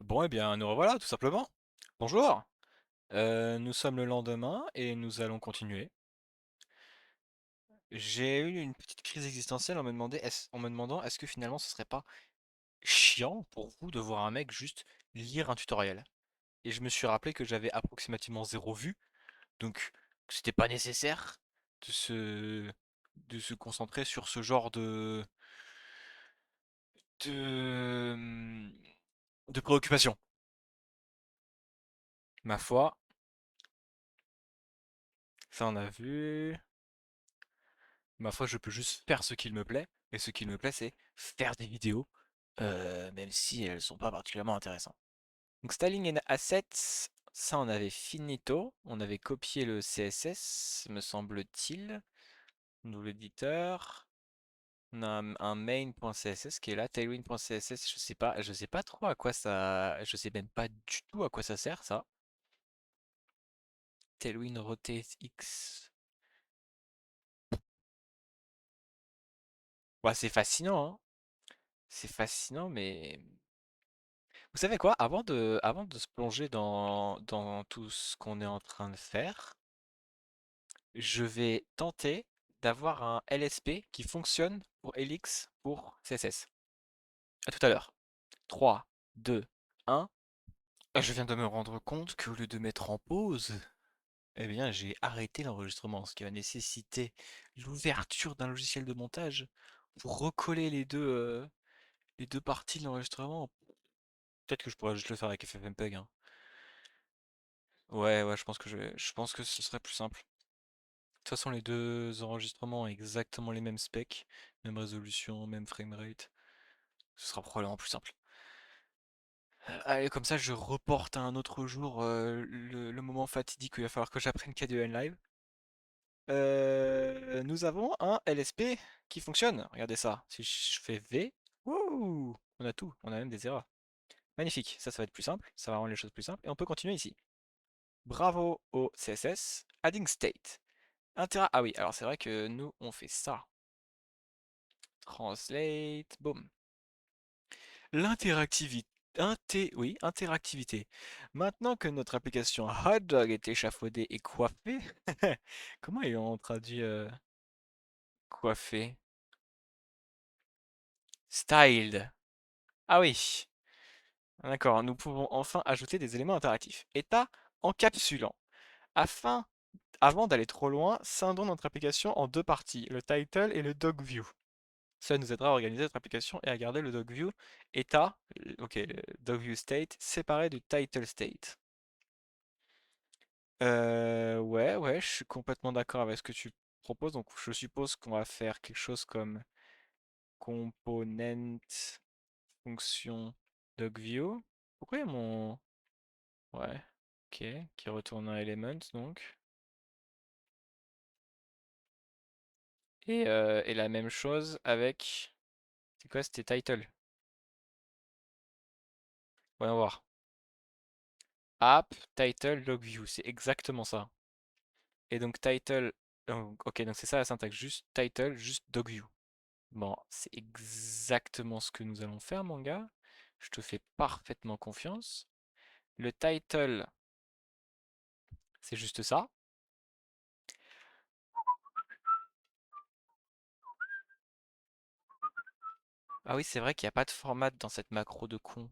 Bon, eh bien, nous revoilà, tout simplement. Bonjour. Nous sommes le lendemain et nous allons continuer. J'ai eu une petite crise existentielle en me demandant est-ce que finalement ce serait pas chiant pour vous de voir un mec juste lire un tutoriel. Et je me suis rappelé que j'avais approximativement zéro vue, donc c'était pas nécessaire de se de se concentrer sur ce genre de de préoccupation. Ma foi, ça on a vu. Ma foi, je peux juste faire ce qu'il me plaît, et ce qu'il me plaît, c'est faire des vidéos, même si elles sont pas particulièrement intéressantes. Donc Styling and Assets, ça on avait finito, on avait copié le CSS, me semble-t-il, nous l'éditeur, on a un main.css qui est là, tailwind.css, je sais pas trop à quoi ça, je sais même pas du tout à quoi ça sert ça. Tailwind rotate x, bah c'est fascinant, hein, c'est fascinant, mais vous savez quoi? Avant de se plonger dans tout ce qu'on est en train de faire, je vais tenter d'avoir un LSP qui fonctionne pour Elix pour CSS. A tout à l'heure. 3, 2, 1. Je viens de me rendre compte qu'au lieu de mettre en pause, eh bien j'ai arrêté l'enregistrement, ce qui va nécessiter l'ouverture d'un logiciel de montage pour recoller les deux parties de l'enregistrement. Peut-être que je pourrais juste le faire avec FFmpeg, hein. Ouais, je pense que ce serait plus simple. De toute façon, les deux enregistrements ont exactement les mêmes specs, même résolution, même framerate. Ce sera probablement plus simple. Allez, comme ça, je reporte à un autre jour le moment fatidique où il va falloir que j'apprenne KDE Live. Nous avons un LSP qui fonctionne. Regardez ça. Si je fais V, wouh, on a tout. On a même des erreurs. Magnifique. Ça va être plus simple. Ça va rendre les choses plus simples. Et on peut continuer ici. Bravo au CSS. Adding state. Ah oui, alors c'est vrai que nous, on fait ça. Translate, boum. L'interactivité. Oui, interactivité. Maintenant que notre application Hotdog est échafaudée et coiffée, comment ils ont traduit coiffé? Styled. Ah oui, d'accord, nous pouvons enfin ajouter des éléments interactifs. État encapsulant. Afin, avant d'aller trop loin, scindons notre application en deux parties, le title et le dog view. Ça nous aidera à organiser notre application et à garder le dog view état, ok, le dog view state séparé du title state. Ouais, je suis complètement d'accord avec ce que tu proposes. Donc, je suppose qu'on va faire quelque chose comme component fonction dogview. Pourquoi il y a mon... Ouais, ok, qui retourne un element donc. Et la même chose avec... C'est quoi, c'était title? Voyons voir. App, title, dogview, c'est exactement ça. Et donc title... ok, donc c'est ça la syntaxe, juste title, juste dogview. Bon, c'est exactement ce que nous allons faire, mon gars. Je te fais parfaitement confiance. Le title, c'est juste ça. Ah oui, c'est vrai qu'il n'y a pas de format dans cette macro de con.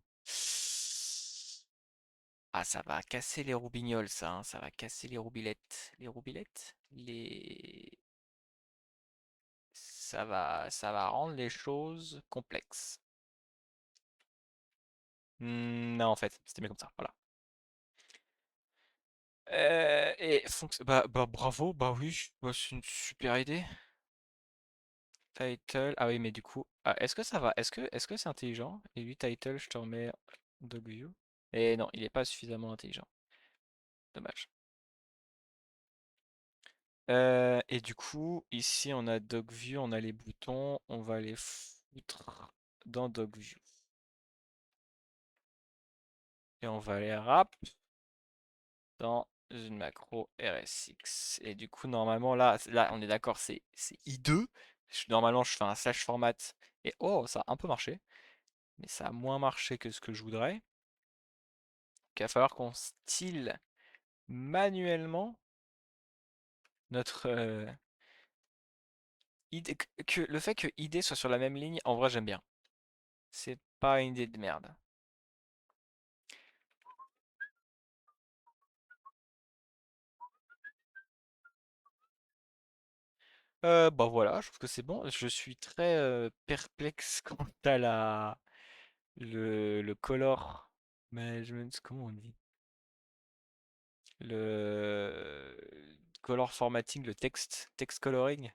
Ah, ça va casser les roubignoles, ça, hein. Ça va casser les roubilettes. Les roubilettes? Ça va rendre les choses complexes. Non, en fait, c'était mieux comme ça. Voilà. Bah, bravo, bah oui, bah, c'est une super idée. Title. Ah oui, mais du coup, est-ce que ça va? Est-ce que c'est intelligent? Et lui, title, je te remets dogview. Et non, il n'est pas suffisamment intelligent. Dommage. Et du coup, ici, on a dogview, on a les boutons, on va les foutre dans dogview. Et on va les wrap dans une macro RSX. Et du coup, normalement, là, on est d'accord, c'est I2. Normalement, je fais un slash format. Et oh, ça a un peu marché. Mais ça a moins marché que ce que je voudrais. qu'il va falloir qu'on style manuellement notre ID, le fait que ID soit sur la même ligne, en vrai j'aime bien. C'est pas une idée de merde. Bah voilà, je trouve que c'est bon. Je suis très perplexe quant à le color management, comment on dit? Le color formatting, le text coloring,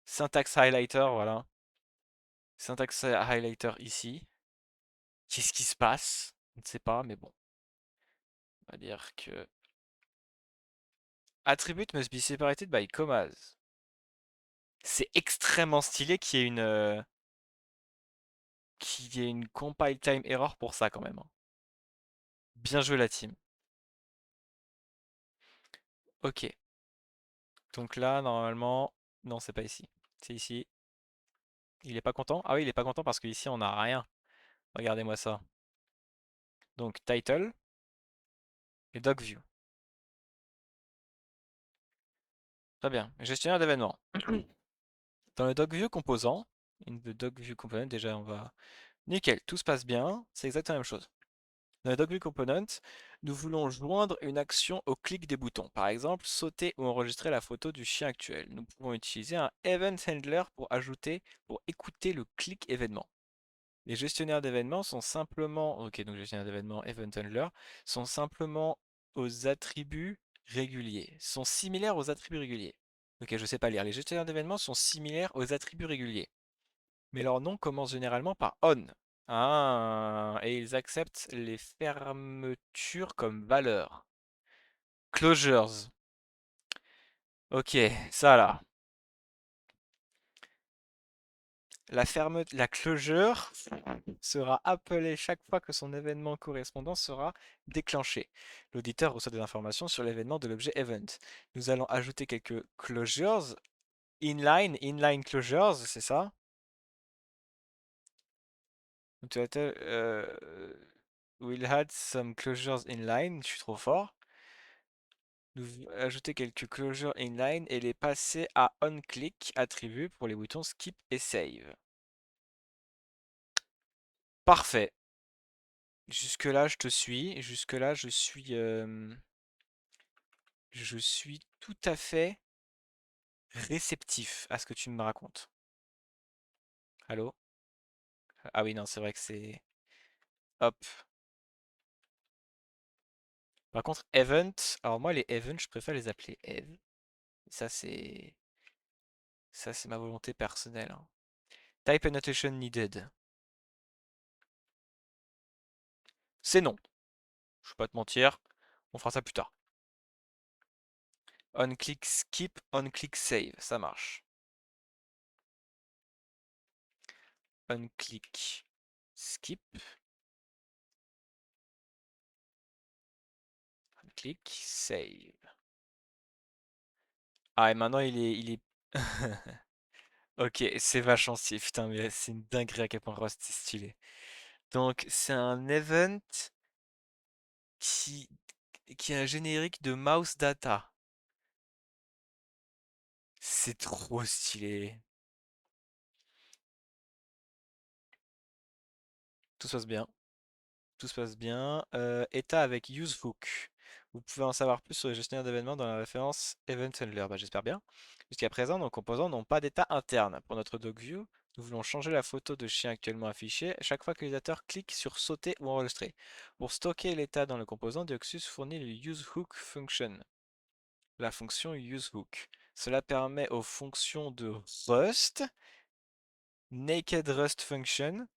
syntax highlighter, voilà. Syntax highlighter ici. Qu'est-ce qui se passe? On ne sait pas, mais bon. On va dire que attribute must be separated by commas. C'est extrêmement stylé qu'il y ait une compile time error pour ça quand même, hein. Bien joué la team. Ok. Donc là, normalement, non, c'est pas ici. C'est ici. Il est pas content? Ah oui, il est pas content parce qu'ici on n'a rien. Regardez-moi ça. Donc title et doc view. Très bien. Gestionnaire d'événements. Dans le doc view composant, in the doc view component, déjà on va. Nickel, tout se passe bien. C'est exactement la même chose. Dans le DocView Component, nous voulons joindre une action au clic des boutons. Par exemple, sauter ou enregistrer la photo du chien actuel. Nous pouvons utiliser un Event Handler pour écouter le clic événement. Les gestionnaires d'événements sont simplement, ok, donc gestionnaire d'événements, Event Handler, sont simplement aux attributs réguliers, sont similaires aux attributs réguliers. Ok, je sais pas lire. Les gestionnaires d'événements sont similaires aux attributs réguliers, mais leur nom commence généralement par on. Ah, et ils acceptent les fermetures comme valeur. Closures. Ok, ça là. La closure sera appelée chaque fois que son événement correspondant sera déclenché. L'auditeur reçoit des informations sur l'événement de l'objet event. Nous allons ajouter quelques closures. Inline closures, c'est ça? We'll add some closures inline, je suis trop fort. Nous ajouter quelques closures inline et les passer à onClick attribut pour les boutons skip et save. Parfait. Jusque-là, je te suis. Jusque-là, je suis tout à fait réceptif à ce que tu me racontes. Allô? Ah oui, non, c'est vrai que c'est... Hop. Par contre, event... Alors moi, les events, je préfère les appeler ev. Ça, c'est... Ça, c'est ma volonté personnelle, hein. Type annotation needed. C'est non. Je vais pas te mentir. On fera ça plus tard. On-click skip, on-click save. Ça marche. On-click skip, on-click save. Ah, et maintenant il est... Ok, c'est vachement stylé. Putain, mais c'est une dinguerie à quel point Rust est stylé. Donc, c'est un event qui, qui est un générique de mouse data. C'est trop stylé. Tout se passe bien. Tout se passe bien. État avec useHook. Vous pouvez en savoir plus sur les gestionnaires d'événements dans la référence Event Handler. Bah, j'espère bien. Jusqu'à présent, nos composants n'ont pas d'état interne. Pour notre DocView, nous voulons changer la photo de chien actuellement affichée chaque fois que l'utilisateur clique sur sauter ou enregistrer. Pour stocker l'état dans le composant, Deoxys fournit le useHook function, la fonction useHook. Cela permet aux fonctions de Rust, Naked Rust Function,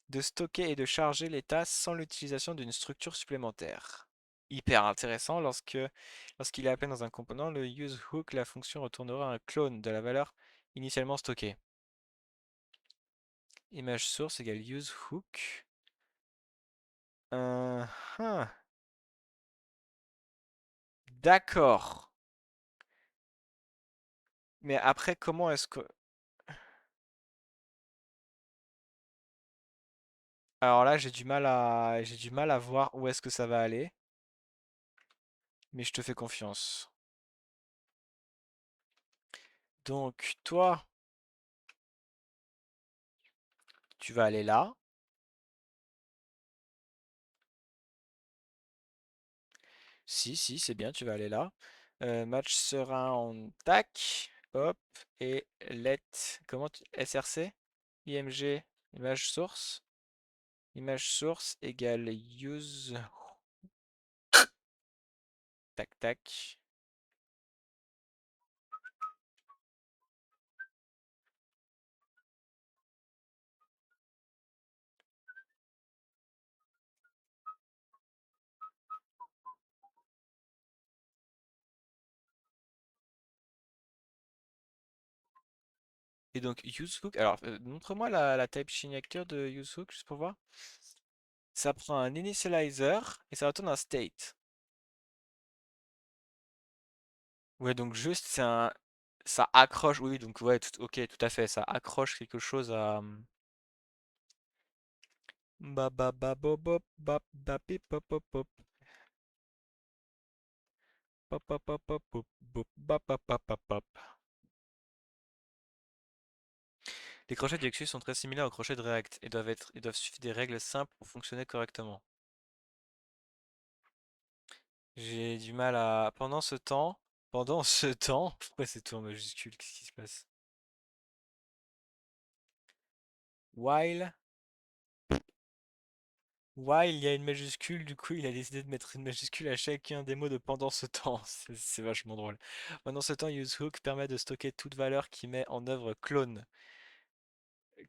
de stocker et de charger l'état sans l'utilisation d'une structure supplémentaire. Hyper intéressant, lorsqu'il est appelé dans un composant, le useHook, la fonction retournera un clone de la valeur initialement stockée. Image source égale useHook. Hein. D'accord. Mais après, comment est-ce que... Alors là, j'ai du mal à voir où est-ce que ça va aller. mais je te fais confiance. Donc, toi, tu vas aller là. Si, si, c'est bien, tu vas aller là. Match sera en tac, hop, et let, SRC, IMG, image source, image source égale use, tac tac. Et donc usehook, alors montre-moi la type signature de usehook juste pour voir. Ça prend un initializer et ça retourne un state. Ouais, donc juste c'est un, ça accroche, oui, donc ouais, ok, tout à fait, ça accroche quelque chose à ba ba ba bo bop bap ba pip pop pop pop pop pop pop pop pop pop bap bap bap bap bap. Les crochets d'Exus sont très similaires aux crochets de React et doivent suivre des règles simples pour fonctionner correctement. J'ai du mal à pendant ce temps, pourquoi c'est tout en majuscule? Qu'est-ce qui se passe? While While il y a une majuscule, du coup il a décidé de mettre une majuscule à chacun des mots de pendant ce temps. C'est vachement drôle. Pendant ce temps, usehook permet de stocker toute valeur qui met en œuvre clone,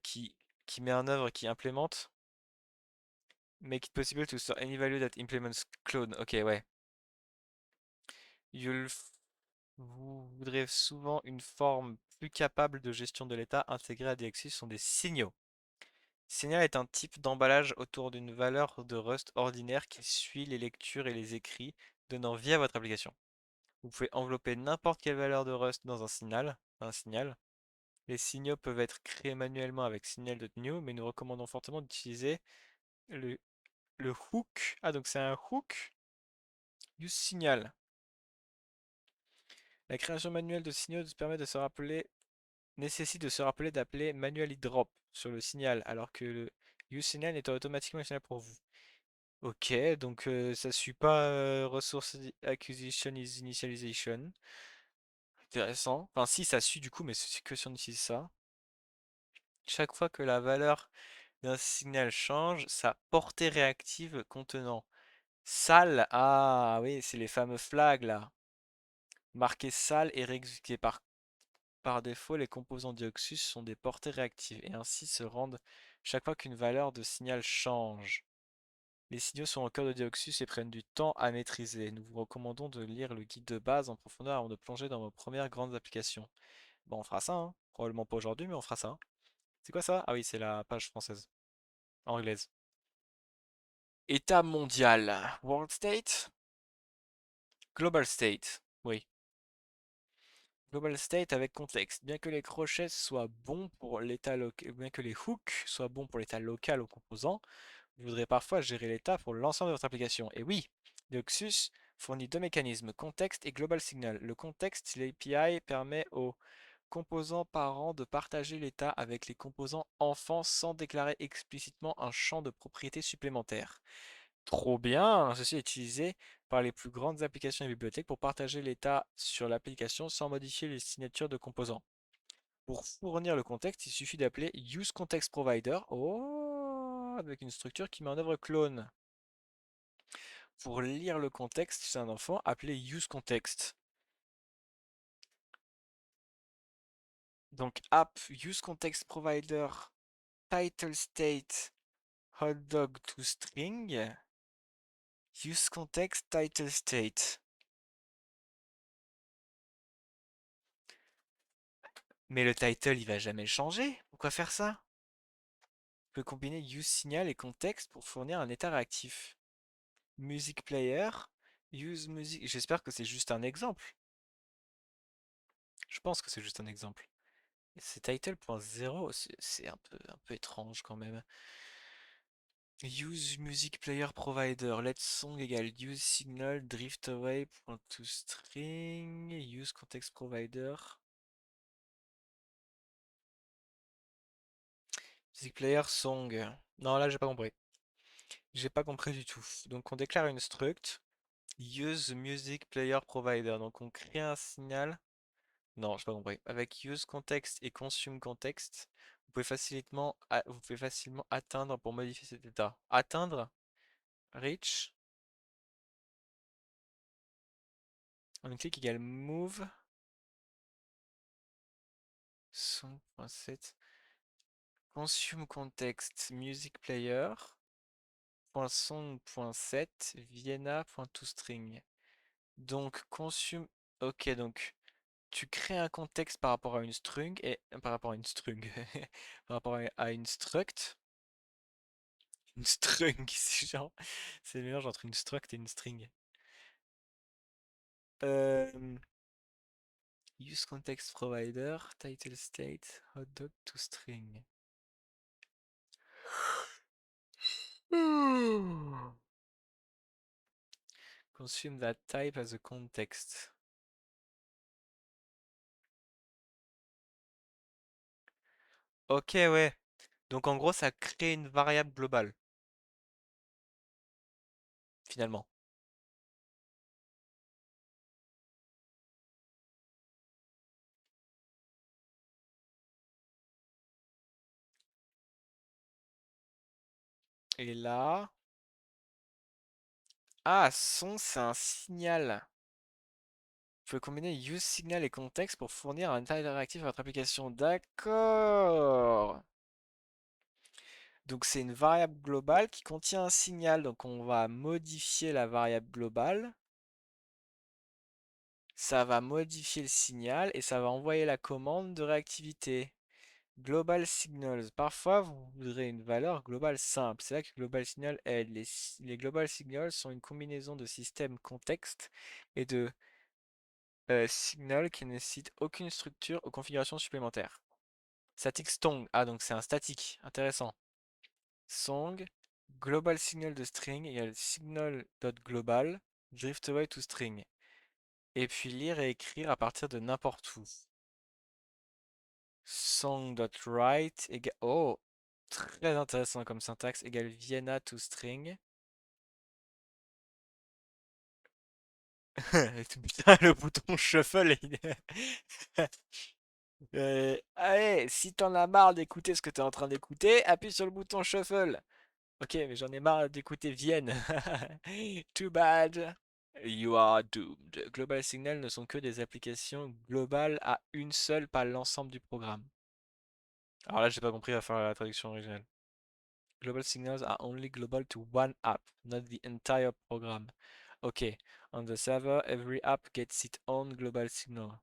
qui, qui met en œuvre, qui implémente. Make it possible to store any value that implements clone. Ok, ouais. You'll Vous voudrez souvent une forme plus capable de gestion de l'état intégrée à Dexys sont des signaux. Signal est un type d'emballage autour d'une valeur de Rust ordinaire qui suit les lectures et les écrits, donnant vie à votre application. Vous pouvez envelopper n'importe quelle valeur de Rust dans un signal. Les signaux peuvent être créés manuellement avec signal.new, mais nous recommandons fortement d'utiliser le, le hook. Ah, donc c'est un hook use signal. La création manuelle de signaux nécessite de se rappeler d'appeler manually drop sur le signal, alors que le useSignal est automatiquement un signal pour vous. Ok, donc ça suit pas resource acquisition is initialization. Intéressant. Enfin si, ça suit du coup, mais c'est que si on utilise ça. Chaque fois que la valeur d'un signal change, sa portée réactive contenant sal, ah oui, c'est les fameux flags là. Marqué sal et réexécuté par défaut, les composants Dioxus sont des portées réactives et ainsi se rendent chaque fois qu'une valeur de signal change. Les signaux sont au cœur de Dioxus et prennent du temps à maîtriser. Nous vous recommandons de lire le guide de base en profondeur avant de plonger dans vos premières grandes applications. Bon, on fera ça, hein. Probablement pas aujourd'hui, mais on fera ça, hein. C'est quoi ça? Ah oui, c'est la page française, anglaise. État mondial. World State? Global State. Oui. Global State avec contexte. Bien que les crochets soient bons pour l'état local, bien que les hooks soient bons pour l'état local aux composants, vous voudrez parfois gérer l'état pour l'ensemble de votre application. Et oui, Deoxys fournit deux mécanismes, contexte et global signal. Le contexte, l'API permet aux composants parents de partager l'état avec les composants enfants sans déclarer explicitement un champ de propriété supplémentaire. Trop bien! Ceci est utilisé par les plus grandes applications et bibliothèques pour partager l'état sur l'application sans modifier les signatures de composants. Pour fournir le contexte, il suffit d'appeler useContextProvider, oh, avec une structure qui met en œuvre clone. Pour lire le contexte chez un enfant, appelez useContext. Donc app useContextProvider title state hotdog to string useContext title state. Mais le title, il va jamais changer. Pourquoi faire ça? On peut combiner useSignal et contexte pour fournir un état réactif. Music player, use music. J'espère que c'est juste un exemple. Je pense que c'est juste un exemple. Et c'est title.0, c'est un peu étrange quand même. Use music player provider. Let song égale use signal drift away point to string. Use context provider. Music player song. Non, là, j'ai pas compris. J'ai pas compris du tout. Donc, on déclare une struct. Use music player provider. Donc, on crée un signal. Non, j'ai pas compris. Avec use context et consume context, vous pouvez facilement atteindre pour modifier cet état. Atteindre, reach, on clique égale move, song.set, consume context, music player, .song.set, vienna.toString. Donc, consume, ok, donc, tu crées un contexte par rapport à une string et par rapport à une string, par rapport à une struct. Une string, c'est le mélange entre une struct et une string. Euh, use context provider, title state, hotdog to string. Consume that type as a context. Ok, ouais. Donc en gros, ça crée une variable globale, finalement. Et là... Ah, son, c'est un signal. Vous pouvez combiner use signal et context pour fournir un état interactif à votre application. D'accord. Donc c'est une variable globale qui contient un signal. Donc on va modifier la variable globale. Ça va modifier le signal et ça va envoyer la commande de réactivité. Global signals. Parfois, vous voudrez une valeur globale simple. C'est là que global signal aide. Les global signals sont une combinaison de systèmes contexte et de signal qui ne nécessitent aucune structure ou configuration supplémentaire. Static song. Ah, donc c'est un statique. Intéressant. Song, global signal de string égale signal.global, drift away to string. Et puis lire et écrire à partir de n'importe où. Song.write égale... Oh, très intéressant comme syntaxe, égale Vienna to string. Putain, le bouton shuffle. Allez, si t'en as marre d'écouter ce que t'es en train d'écouter, appuie sur le bouton shuffle. Ok, mais j'en ai marre d'écouter Vienne. Too bad. You are doomed. Global Signal ne sont que des applications globales à une seule, pas l'ensemble du programme. Alors là, j'ai pas compris à faire la traduction originale. Global signals are only global to one app, not the entire program. Okay, on the server, every app gets its own global signal.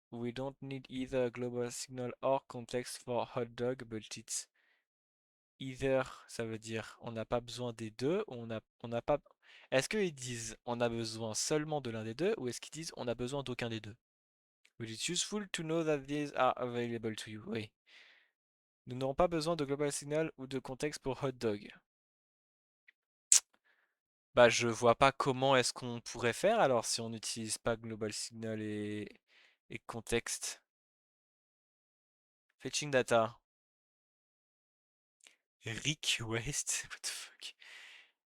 We don't need either global signal or context for hotdog, but it's either, ça veut dire on n'a pas besoin des deux, ou on n'a pas... Est-ce qu'ils disent on a besoin seulement de l'un des deux, ou est-ce qu'ils disent on a besoin d'aucun des deux? But it's useful to know that these are available to you. Oui. Nous n'aurons pas besoin de global signal ou de contexte pour hotdog. Bah, je vois pas comment est-ce qu'on pourrait faire alors si on n'utilise pas global signal et contexte. Fetching data. Request? What the fuck?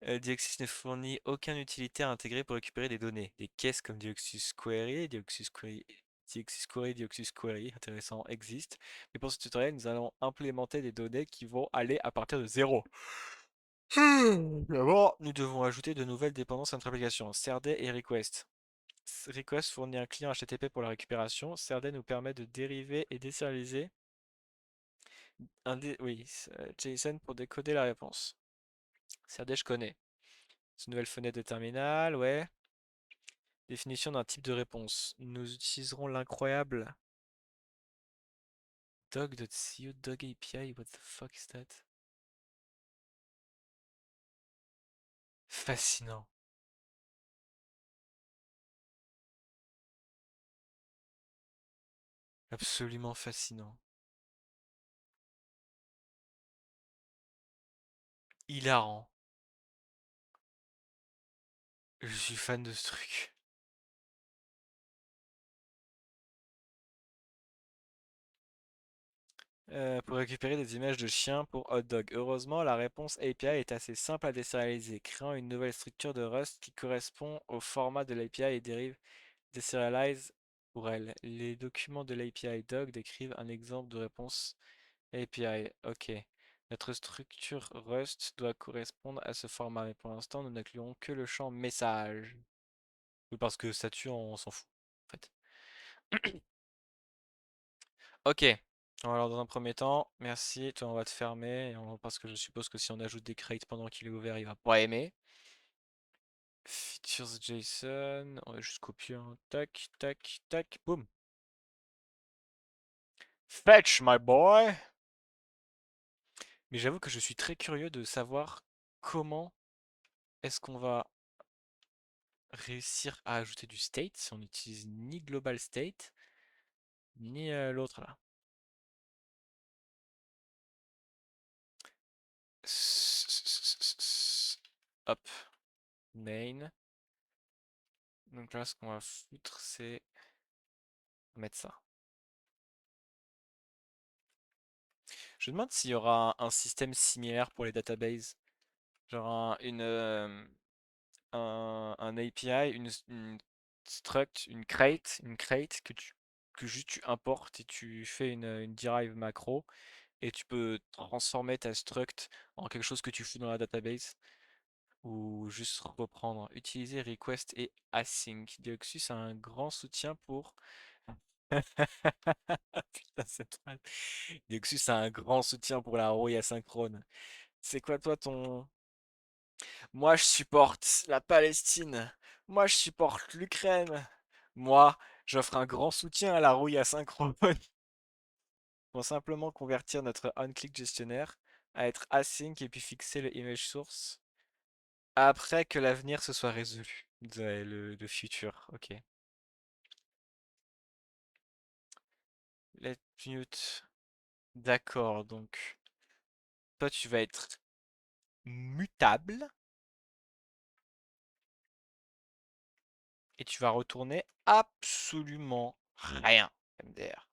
Deoxys ne fournit aucune utilité à intégrer pour récupérer des données. Des caisses comme Deoxys Query, intéressant, existent. Mais pour ce tutoriel, nous allons implémenter des données qui vont aller à partir de zéro. D'abord, nous devons ajouter de nouvelles dépendances à notre application, Serde et Request. Request fournit un client HTTP pour la récupération. Serde nous permet de dériver et déserialiser JSON pour décoder la réponse. Serde, je connais. C'est une nouvelle fenêtre de terminal, ouais. Définition d'un type de réponse. Nous utiliserons l'incroyable dog.cu dog API. What the fuck is that? Fascinant. Absolument fascinant. Hilarant. Je suis fan de ce truc. Pour récupérer des images de chiens pour hot dog. Heureusement, la réponse API est assez simple à désérialiser, créant une nouvelle structure de Rust qui correspond au format de l'API et dérive deserialize pour elle. Les documents de l'API dog décrivent un exemple de réponse API. Ok. Notre structure Rust doit correspondre à ce format, mais pour l'instant, nous n'incluons que le champ message. Oui, parce que ça tue, on s'en fout, en fait. Ok. Alors dans un premier temps, merci. Toi, on va te fermer. Parce que je suppose que si on ajoute des crates pendant qu'il est ouvert, il va pas aimer. Features JSON. On va juste copier un. Tac, tac, tac. Boum. Fetch, my boy. Mais j'avoue que je suis très curieux de savoir comment est-ce qu'on va réussir à ajouter du state si on n'utilise ni global state ni l'autre là. Hop, main. Donc là, ce qu'on va foutre, c'est mettre ça. Je me demande s'il y aura un système similaire pour les databases. Genre un API, une struct, une crate que juste tu importes et tu fais une derive macro et tu peux transformer ta struct en quelque chose que tu fous dans la database ou juste reprendre. Utiliser request et async. Deoxys a un grand soutien pour. Putain, cette phrase. Deoxys a un grand soutien pour la rouille asynchrone. C'est quoi toi ton. Moi je supporte la Palestine. Moi je supporte l'Ukraine. Moi, j'offre un grand soutien à la rouille asynchrone. Pour simplement convertir notre onClick gestionnaire à être async et puis fixer le image source après que l'avenir se soit résolu. Ouais, le futur, ok. Let mute. D'accord, donc toi tu vas être mutable et tu vas retourner absolument rien, MDR.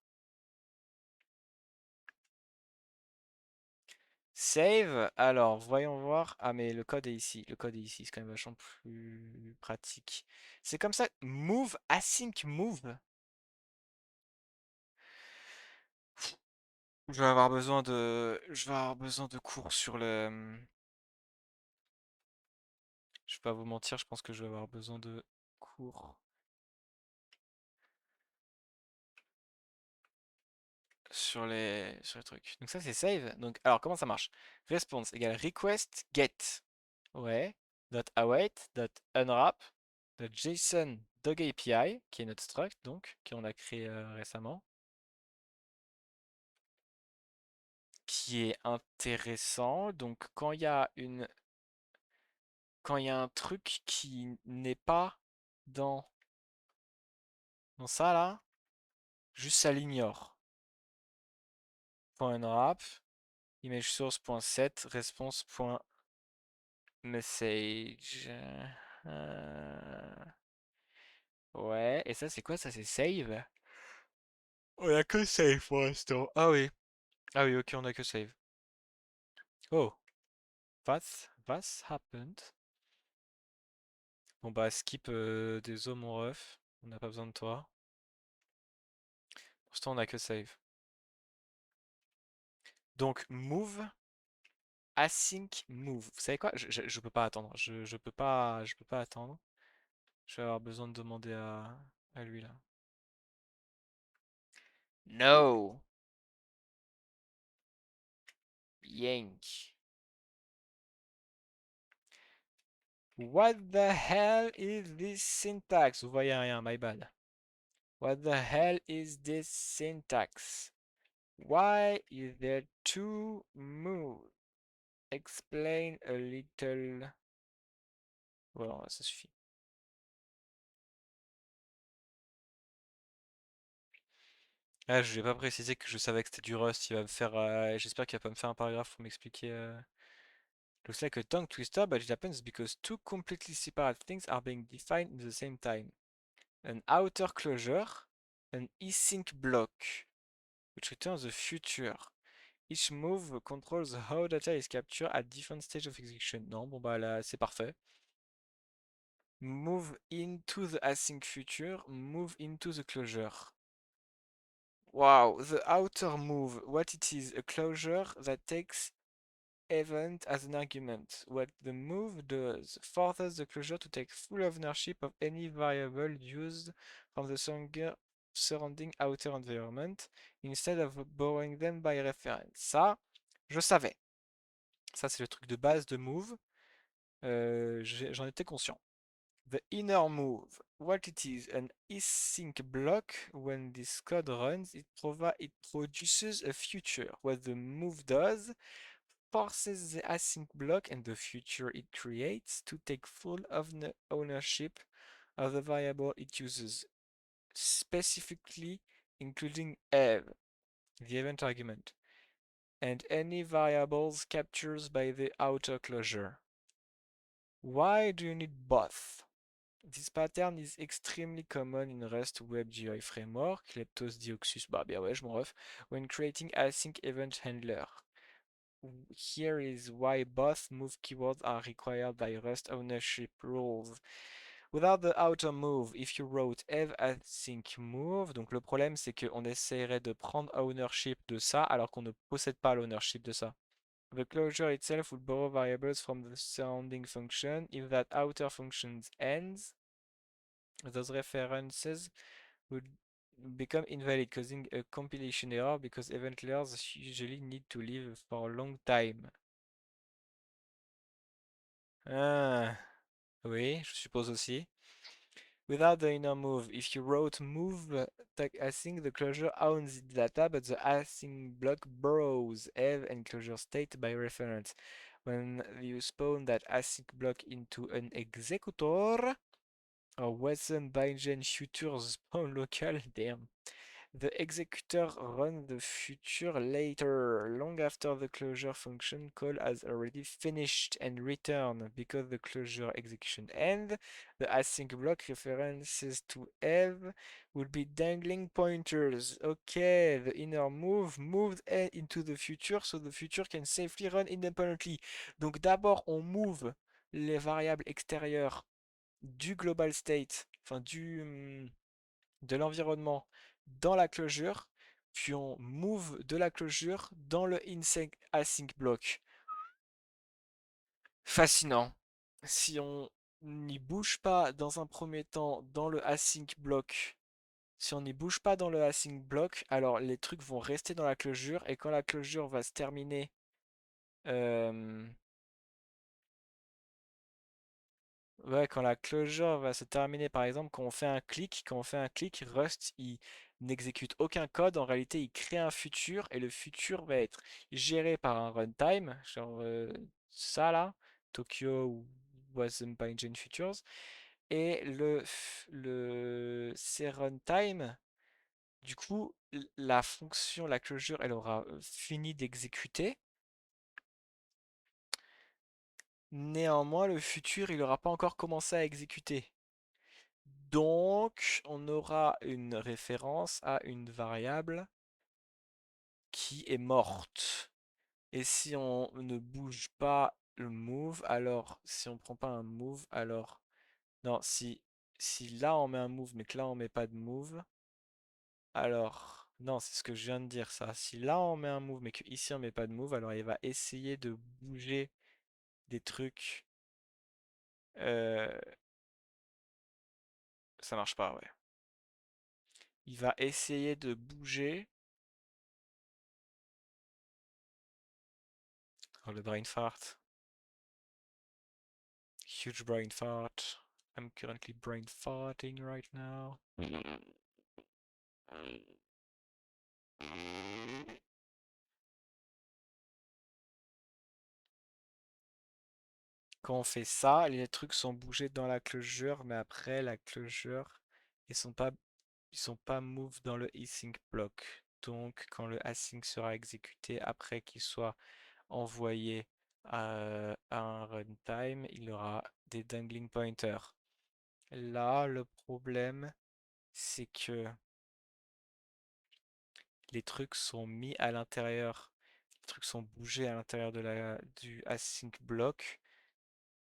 Save, alors voyons voir. Ah mais le code est ici, le code est ici, c'est quand même vachement plus pratique. C'est comme ça, move, async move. Je vais avoir besoin de cours sur le. Je vais pas vous mentir, je pense que je vais avoir besoin de cours sur les trucs. Donc ça c'est save. Donc alors comment ça marche? Response égale request get. Ouais. Dot await dot unwrap dot JSON dog API qui est notre struct donc qu'on a créé récemment, qui est intéressant. Donc quand il y a un truc qui n'est pas dans dans ça là, juste ça l'ignore. Point .unwrap image source.set response.message. Ouais, et ça c'est quoi? Ça c'est save? On a que save pour l'instant. Ah oui. Ah oui, ok, on a que save. Oh, was happened? Bon bah skip des os mon ref. On n'a pas besoin de toi. Pour l'instant on a que save. Donc move, async move. Vous savez quoi? Je peux pas attendre. Je peux pas attendre. Je vais avoir besoin de demander à lui là. No. Yank. What the hell is this syntax? Vous voyez rien, my bad. What the hell is this syntax? Why is there two moves? Explain a little. Voilà, ça suffit. Ah, je vais pas préciser que je savais que c'était du Rust. Il va me faire. J'espère qu'il va pas me faire un paragraphe pour m'expliquer. Looks like a tongue twister, but it happens because two completely separate things are being defined at the same time. An outer closure, an async block, which returns the future. Each move controls how data is captured at different stages of execution. Non, bon bah là, c'est parfait. Move into the async future, move into the closure. Wow, the outer move, what it is, a closure that takes event as an argument. What the move does forces the closure to take full ownership of any variable used from the surrounding outer environment instead of borrowing them by reference. Ça, je savais. Ça, c'est le truc de base de move. J'en étais conscient. The inner move, what it is, an async block. When this code runs, it produces a future. What the move does forces the async block and the future it creates to take full ownership of the variable it uses, specifically including ev, the event argument, and any variables captured by the outer closure. Why do you need both? This pattern is extremely common in REST WebGI framework, Leptos Dioxus, bah bien ouais, je m'en ref, when creating async event handler. Here is why both move keywords are required by REST ownership rules. Without the outer move, if you wrote ev async move, donc le problème c'est qu'on essaierait de prendre ownership de ça alors qu'on ne possède pas l'ownership de ça. The closure itself would borrow variables from the surrounding function. If that outer function ends, those references would become invalid, causing a compilation error because event layers usually need to live for a long time. Ah, oui, je suppose aussi. Without the inner move, if you wrote move tag async, the closure owns the data, but the async block borrows ev and closure state by reference. When you spawn that async block into an executor, or wasn't bindgen future spawn local, damn. The executor runs the future later, long after the closure function call has already finished and returned. Because the closure execution ends, the async block references to ev will be dangling pointers. Okay, the inner move moved into the future so the future can safely run independently. Donc d'abord on move les variables extérieures du global state, enfin de l'environnement dans la closure, puis on move de la closure dans le insect async block. Fascinant. Si on n'y bouge pas dans un premier temps dans le async block, si on n'y bouge pas dans le async block, alors les trucs vont rester dans la closure et quand la closure va se terminer, euh, ouais, quand la closure va se terminer, par exemple, quand on fait un clic, Rust, il n'exécute aucun code. En réalité, il crée un futur et le futur va être géré par un runtime, genre ça là, Tokyo ou Wasm Engine Futures. Et ces runtime, du coup, la fonction, la closure, elle aura fini d'exécuter. Néanmoins, le futur, il n'aura pas encore commencé à exécuter. Donc, on aura une référence à une variable qui est morte. Et si on ne bouge pas le move, alors si on prend pas un move, alors non, si là on met un move mais que là on met pas de move, alors non, c'est ce que je viens de dire ça. Si là on met un move mais que ici on met pas de move, alors il va essayer de bouger des trucs. Euh, Ça marche pas, ouais. Il va essayer de bouger. Oh, le brain fart. Huge brain fart. I'm currently brain farting right now. Quand on fait ça, les trucs sont bougés dans la closure, mais après la closure, ils sont pas, ils sont pas move dans le async block. Donc, quand le async sera exécuté après qu'il soit envoyé à un runtime, il aura des dangling pointers. Là, le problème, c'est que les trucs sont mis à l'intérieur, les trucs sont bougés à l'intérieur du async block,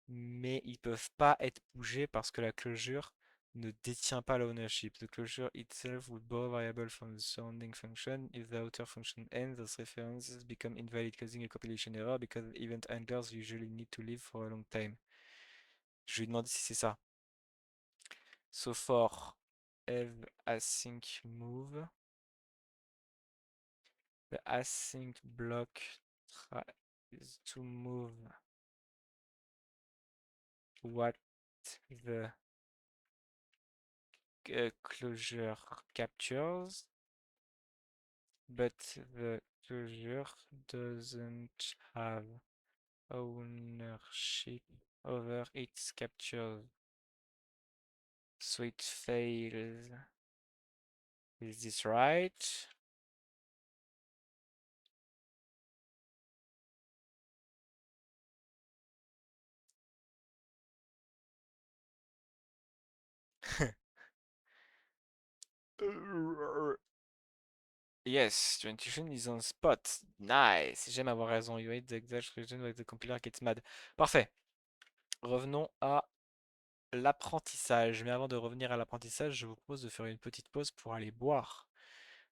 mais ils peuvent pas être bougés parce que la closure ne détient pas l'ownership. The closure itself would borrow variable from the surrounding function. If the outer function ends, those references become invalid, causing a compilation error because event handlers usually need to live for a long time. Je lui demande si c'est ça. So for ev async move, the async block tries to move what the closure captures, but the closure doesn't have ownership over its captures, so it fails. Is this right? Yes, your intuition is on spot. Nice. J'aime avoir raison. You hate the exact region where the compiler gets mad. Parfait. Revenons à l'apprentissage. Mais avant de revenir à l'apprentissage, je vous propose de faire une petite pause pour aller boire.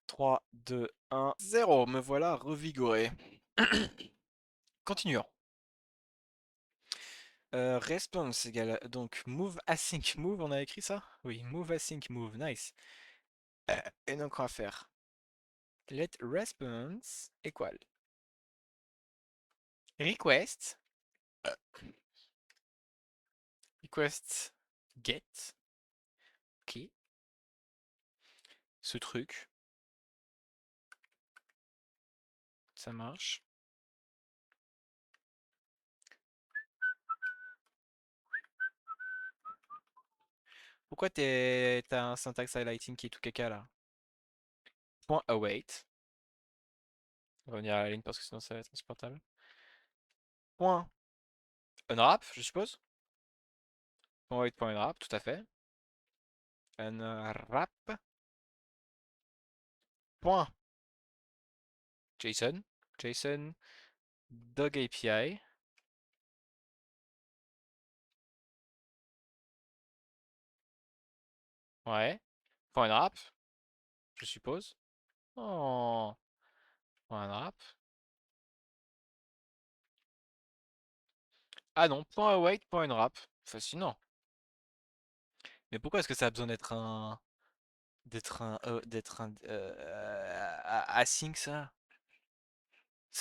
3, 2, 1, 0. Me voilà revigoré. Continuons. Response égale donc move async move. On a écrit ça? Oui, move async move. Nice. Et donc on va faire let response equal request request get. Ok. Ce truc, ça marche. Pourquoi t'as un syntaxe highlighting qui est tout caca là? Point await. On va revenir à la ligne parce que sinon ça va être insupportable. Point unwrap, je suppose. Point await, point unwrap, tout à fait. Unwrap. Point JSON. JSON dog API. Ouais. Point unwrap, je suppose. Oh. Point unwrap. Ah non, point await, point unwrap. Fascinant. Mais pourquoi est-ce que ça a besoin d'être un async ça?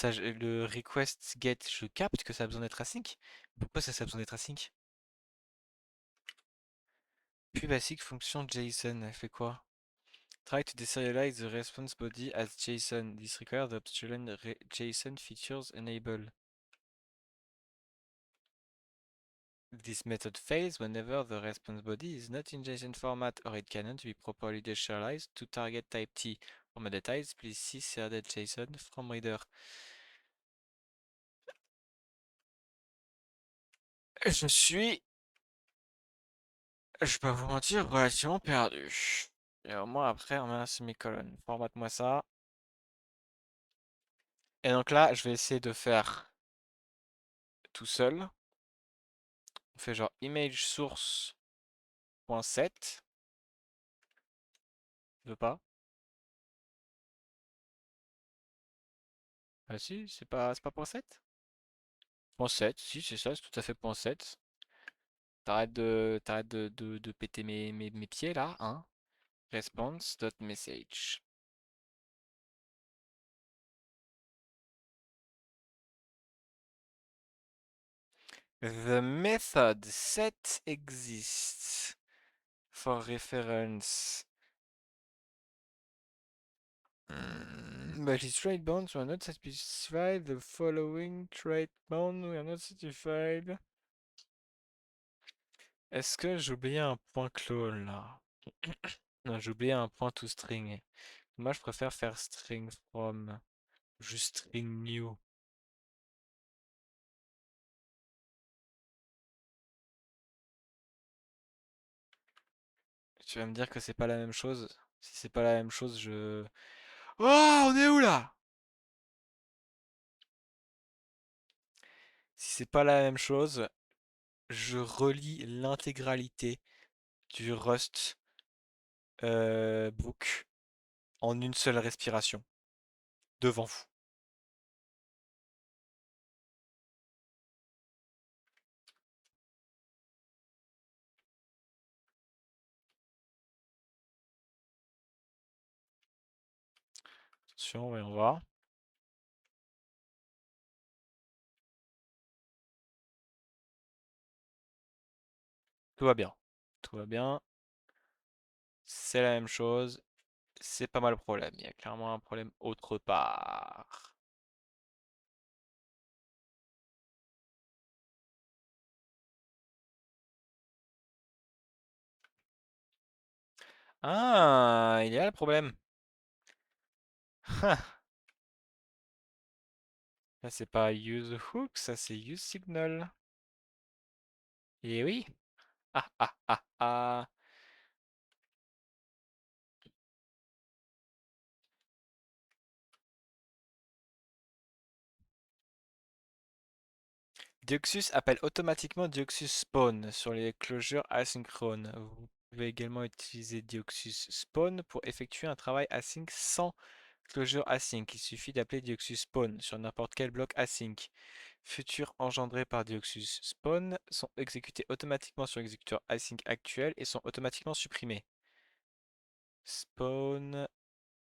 Le request get, je capte que ça a besoin d'être async. Pourquoi ça a besoin d'être async? Puis basic fonction JSON, elle fait quoi? Try to deserialize the response body as JSON. This requires the upstream JSON features enable. This method fails whenever the response body is not in JSON format or it cannot be properly deserialized to target type T. For more details, please see sharded JSON from reader. Je suis, je peux pas vous mentir, relativement perdu. Et au moins après, on met un semi-colonne. Formate-moi ça. Et donc là, je vais essayer de faire tout seul. On fait genre image source.set. Je veux pas. Ah si, c'est pas .set? .set, si c'est ça, c'est tout à fait .set. T'arrêtes de péter mes pieds là, hein? Response.message. The method set exists for reference. But its trade bonds were not satisfied. The following trade bonds were not satisfied. Est-ce que j'ai oublié un point clone là? Non, j'ai oublié un point toString. Moi, je préfère faire string from, juste string new. Tu vas me dire que c'est pas la même chose. Si c'est pas la même chose, je... Oh, on est où là? Si c'est pas la même chose, je relis l'intégralité du Rust book en une seule respiration, devant vous. Attention, voyons voir. Tout va bien. Tout va bien. C'est la même chose. C'est pas mal le problème. Il y a clairement un problème autre part. Ah, il y a le problème. Là, c'est pas use hook, ça c'est use signal. Et oui. Ah ah ah ah. Deoxys appelle automatiquement Deoxys spawn sur les closures asynchrones. Vous pouvez également utiliser Deoxys spawn pour effectuer un travail async sans closure async. Il suffit d'appeler Deoxys spawn sur n'importe quel bloc async. Futurs engendrés par Deoxys spawn sont exécutés automatiquement sur l'exécuteur async actuel et sont automatiquement supprimés. Spawn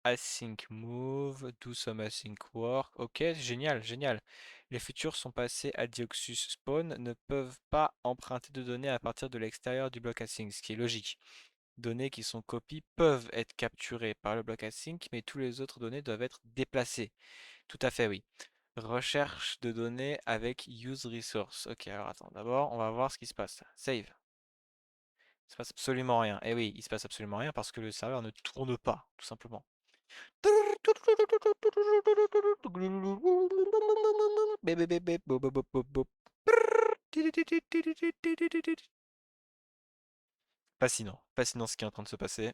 async move, do some async work. Ok, génial, génial. Les futurs sont passés à Deoxys spawn, ne peuvent pas emprunter de données à partir de l'extérieur du bloc async, ce qui est logique. Données qui sont copies peuvent être capturées par le bloc async, mais tous les autres données doivent être déplacées. Tout à fait, oui. Recherche de données avec use resource. Ok, alors attends, d'abord, on va voir ce qui se passe. Save. Il se passe absolument rien. Eh oui, il se passe absolument rien parce que le serveur ne tourne pas, tout simplement. Fascinant, fascinant ce qui est en train de se passer.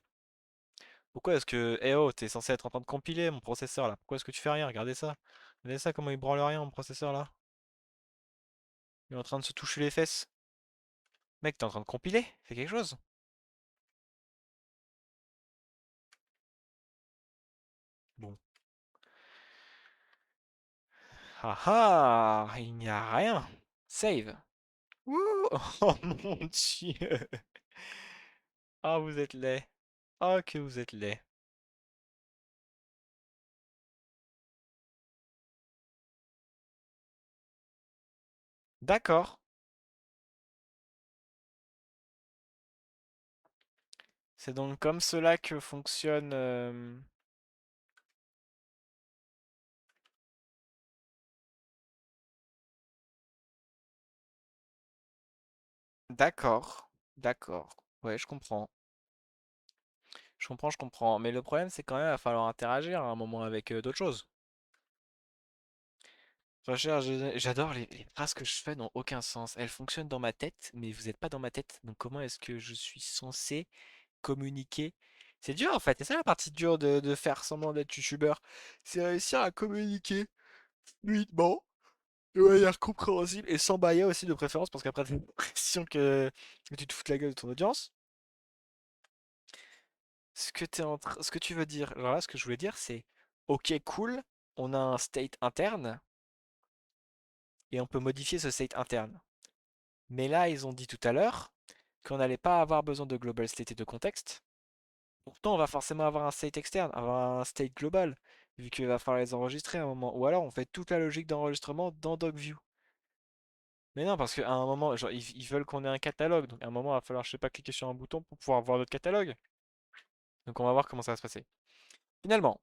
Pourquoi est-ce que... Eh oh, t'es censé être en train de compiler mon processeur là. Pourquoi est-ce que tu fais rien? Regardez ça. Regardez ça, comment il branle rien mon processeur là. Il est en train de se toucher les fesses. Mec, t'es en train de compiler? Fais quelque chose. Bon. Ah ah, il n'y a rien. Save. Wouh. Oh mon dieu. Ah, vous êtes laid. Ah, que vous êtes laid. D'accord. C'est donc comme cela que fonctionne... D'accord. D'accord. Ouais, je comprends. Je comprends, je comprends. Mais le problème, c'est quand même, il va falloir interagir à un moment avec d'autres choses. Recherche, j'adore les phrases que je fais n'ont aucun sens. Elles fonctionnent dans ma tête, mais vous n'êtes pas dans ma tête. Donc comment est-ce que je suis censé communiquer? C'est dur en fait. C'est ça la partie dure de faire semblant d'être youtubeur. C'est réussir à communiquer fluidement, de manière compréhensible et sans bailler aussi de préférence, parce qu'après t'as l'impression que tu te fous de la gueule de ton audience. Ce que tu veux dire, alors là, ce que je voulais dire, c'est ok, cool, on a un state interne et on peut modifier ce state interne. Mais là, ils ont dit tout à l'heure qu'on n'allait pas avoir besoin de global state et de contexte. Pourtant, on va forcément avoir un state externe, avoir un state global, vu qu'il va falloir les enregistrer à un moment. Ou alors, on fait toute la logique d'enregistrement dans DocView. Mais non, parce qu'à un moment, genre, ils veulent qu'on ait un catalogue. Donc, à un moment, il va falloir, je sais pas, cliquer sur un bouton pour pouvoir voir notre catalogue. Donc, on va voir comment ça va se passer. Finalement,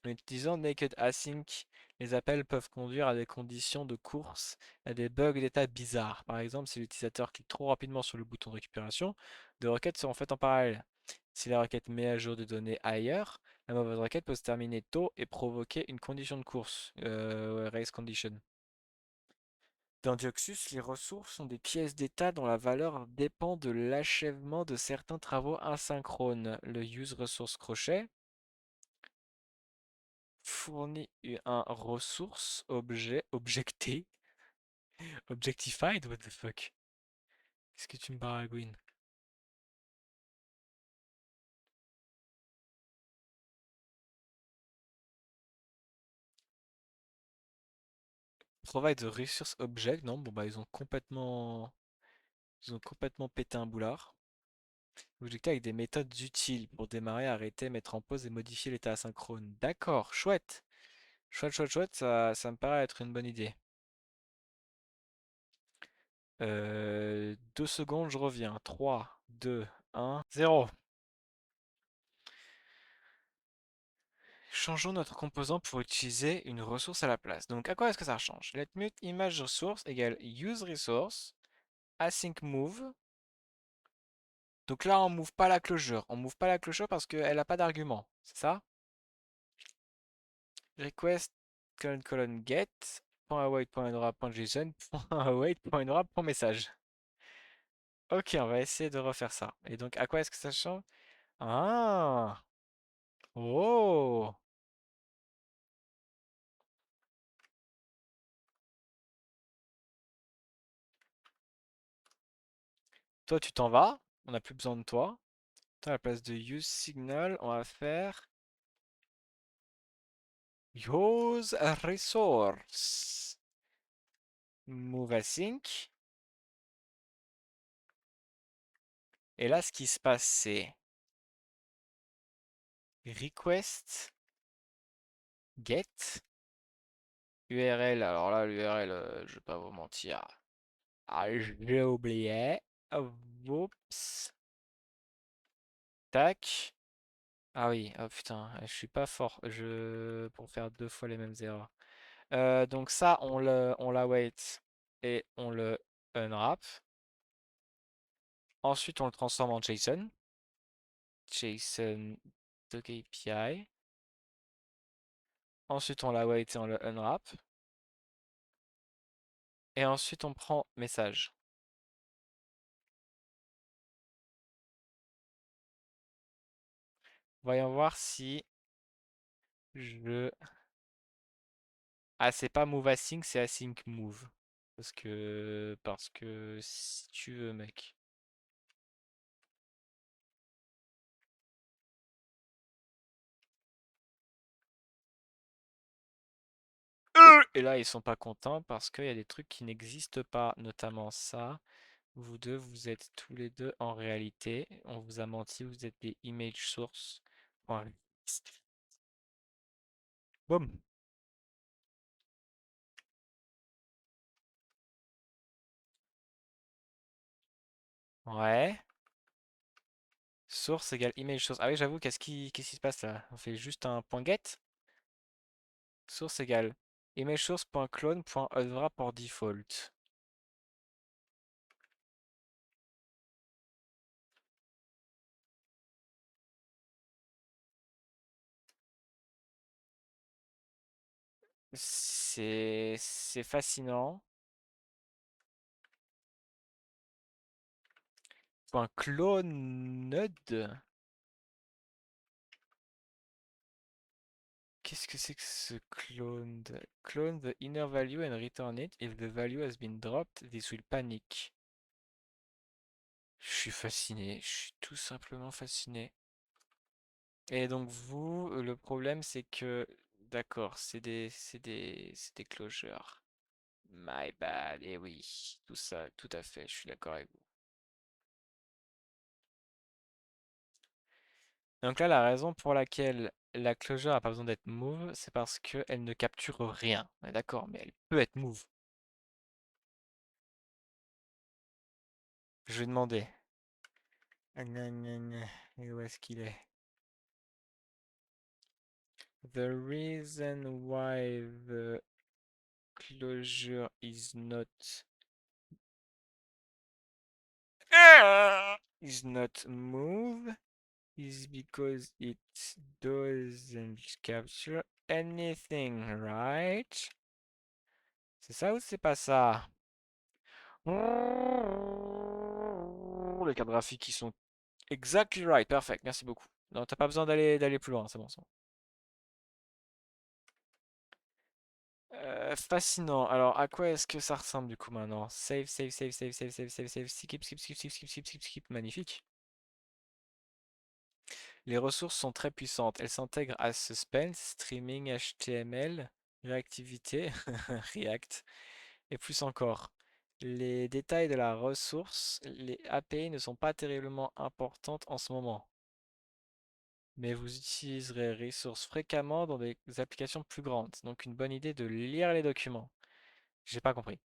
en utilisant Naked Async, les appels peuvent conduire à des conditions de course, à des bugs d'état bizarres. Par exemple, si l'utilisateur clique trop rapidement sur le bouton de récupération, des requêtes seront faites en parallèle. Si la requête met à jour des données ailleurs, la mauvaise requête peut se terminer tôt et provoquer une condition de course, ouais, race condition. Dans Dioxus, les ressources sont des pièces d'état dont la valeur dépend de l'achèvement de certains travaux asynchrones. Le use resource crochet fournit un ressource objet objecté. Objectified? What the fuck? Qu'est-ce que tu me baragouines? Provide the resource object. Non, bon bah ils ont complètement pété un boulard. Objecter avec des méthodes utiles pour démarrer, arrêter, mettre en pause et modifier l'état asynchrone. D'accord, chouette. Chouette, chouette, chouette, ça me paraît être une bonne idée. 2 secondes, je reviens. 3, 2, 1, 0. Changeons notre composant pour utiliser une ressource à la place. Donc, à quoi est-ce que ça change? Let mute image resource égale use resource, async move. Donc là, on move pas la closure. On move pas la closure parce qu'elle n'a pas d'argument. C'est ça? Request colon get .await.enwrap.json .await.enwrap.message. Ok, on va essayer de refaire ça. Et donc, à quoi est-ce que ça change? Ah! Oh! Toi, tu t'en vas. On n'a plus besoin de toi. Toi, à la place de use signal, on va faire use resource. Move async. Et là, ce qui se passe, c'est request get URL. Alors là, l'URL, je vais pas vous mentir. Ah, j'ai oublié. Oups. Tac. Ah oui, oh putain, je suis pas fort pour faire 2 fois les mêmes erreurs. Donc ça, on l'await et on le unwrap. Ensuite, on le transforme en JSON. JSON doc API. Ensuite, on l'await et on le unwrap. Et ensuite, on prend message. Voyons voir si je... Ah, c'est pas move async, c'est async move. Parce que si tu veux, mec. Et là, ils sont pas contents parce qu'il y a des trucs qui n'existent pas, notamment ça. Vous deux, vous êtes tous les deux en réalité. On vous a menti, vous êtes des image source. Point. Boum. Ouais. Source égale image source. Ah oui, j'avoue, qu'est-ce qui se passe là? On fait juste un point get. Source égale image source.clone.unwrap par default. C'est fascinant. Point cloned. Qu'est-ce que c'est que ce cloned? Clone the inner value and return it. If the value has been dropped, this will panic. Je suis fasciné, je suis tout simplement fasciné. Et donc vous, le problème c'est que, d'accord, c'est des closures. My bad, et oui, tout ça, tout à fait, je suis d'accord avec vous. Donc là, la raison pour laquelle la closure n'a pas besoin d'être move, c'est parce qu'elle ne capture rien. On est d'accord, mais elle peut être move. Je vais demander. Gna, gna, gna. Et où est-ce qu'il est? The reason why the closure is not move is because it doesn't capture anything, right? C'est ça ou c'est pas ça? Les cartes graphiques qui sont exactly right, perfect, merci beaucoup. Non, t'as pas besoin d'aller plus loin, c'est bon, c'est bon. Fascinant. Alors, à quoi est-ce que ça ressemble du coup maintenant? Save, save, save, save, save, save, save, save, skip, skip, skip, skip, skip, skip, skip, skip, magnifique. Les ressources sont très puissantes. Elles s'intègrent à Suspense, Streaming, HTML, Réactivité, React, et plus encore. Les détails de la ressource, les API ne sont pas terriblement importantes en ce moment, mais vous utiliserez ressources fréquemment dans des applications plus grandes. Donc une bonne idée de lire les documents. J'ai pas compris.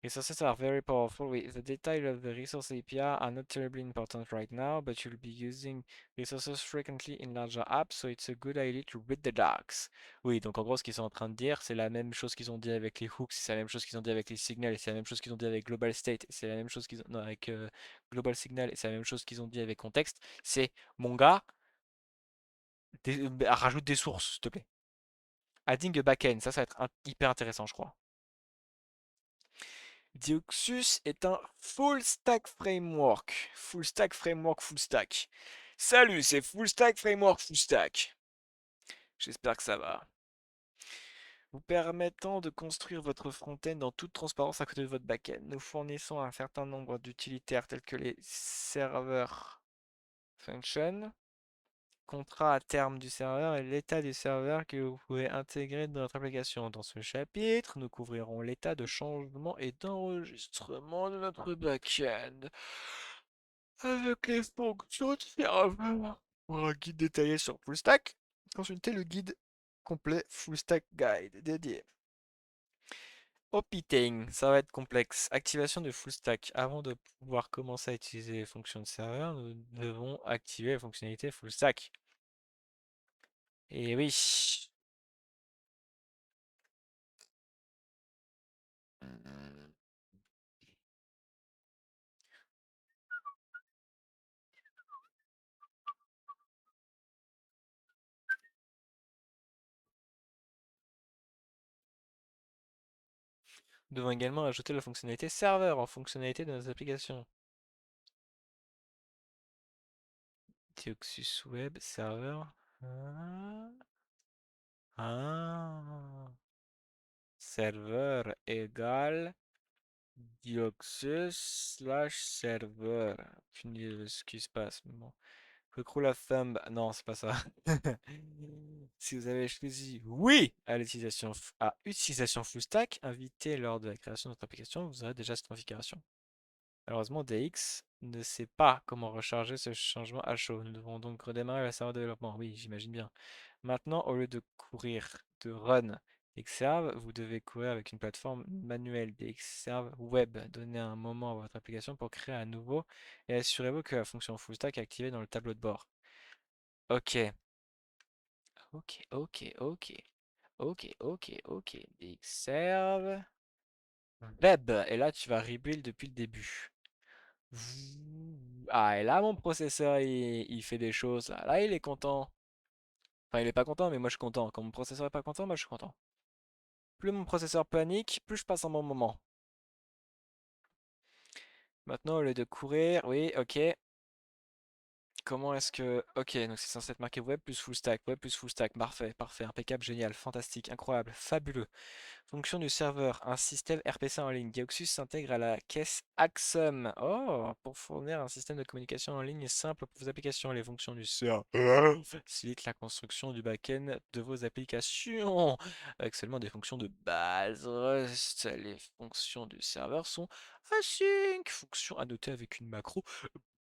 Resources are very powerful. The details of the resource API are not terribly important right now, but you'll be using resources frequently in larger apps, so it's a good idea to read the docs. Oui, donc en gros, ce qu'ils sont en train de dire, c'est la même chose qu'ils ont dit avec les hooks, c'est la même chose qu'ils ont dit avec les signals, et c'est la même chose qu'ils ont dit avec global state, et c'est la même chose qu'ils ont non, avec global signal, et c'est la même chose qu'ils ont dit avec context. C'est mon gars, rajoute des sources, s'il te plaît. Adding a backend, ça va être hyper intéressant, je crois. Dioxus est un full stack framework. Full stack framework, full stack. Salut, c'est full stack framework, full stack. J'espère que ça va. Vous permettant de construire votre front-end en toute transparence à côté de votre back-end. Nous fournissons un certain nombre d'utilitaires tels que les serveurs function, contrat à terme du serveur et l'état du serveur que vous pouvez intégrer dans notre application. Dans ce chapitre, nous couvrirons l'état de changement et d'enregistrement de notre back-end avec les fonctions de serveur. Pour un guide détaillé sur FullStack, consultez le guide complet FullStack Guide dédié. Hopping, ça va être complexe. Activation de FullStack. Avant de pouvoir commencer à utiliser les fonctions de serveur, nous devons activer les fonctionnalités FullStack. Et oui. Nous devons également ajouter la fonctionnalité serveur en fonctionnalité de nos applications. Dioxus Web Server. Ah. Ah. Serveur égale Dioxus slash serveur. Aucune idée de ce qui se passe. Mais bon. Recruit la thumb. Non, c'est pas ça. Si vous avez choisi oui à l'utilisation à utilisation full stack, invité lors de la création de votre application, vous aurez déjà cette configuration. Malheureusement, DX ne sait pas comment recharger ce changement à chaud. Nous devons donc redémarrer le serveur de développement. Oui, j'imagine bien. Maintenant, au lieu de courir, de run Xserve, vous devez courir avec une plateforme manuelle Xserve Web. Donnez un moment à votre application pour créer un nouveau et assurez-vous que la fonction full stack est activée dans le tableau de bord. Ok, ok, ok, ok, ok, ok, ok. Xserve Web. Et là, tu vas rebuild depuis le début. Ah, et là, mon processeur, il fait des choses. Là, il est content. Enfin, il est pas content, mais moi, je suis content. Quand mon processeur est pas content, moi, je suis content. Plus mon processeur panique, plus je passe un bon moment. Maintenant, au lieu de courir, oui, ok. Comment est-ce que... Ok, donc c'est censé être marqué web plus full stack. Parfait, parfait, impeccable, génial, fantastique, incroyable, fabuleux. Fonction du serveur, un système RPC en ligne. Dioxus s'intègre à la caisse Axum. Oh, pour fournir un système de communication en ligne simple pour vos applications. Les fonctions du serveur facilitent la construction du back-end de vos applications. Avec seulement des fonctions de base Rust. Les fonctions du serveur sont async. Fonction à noter avec une macro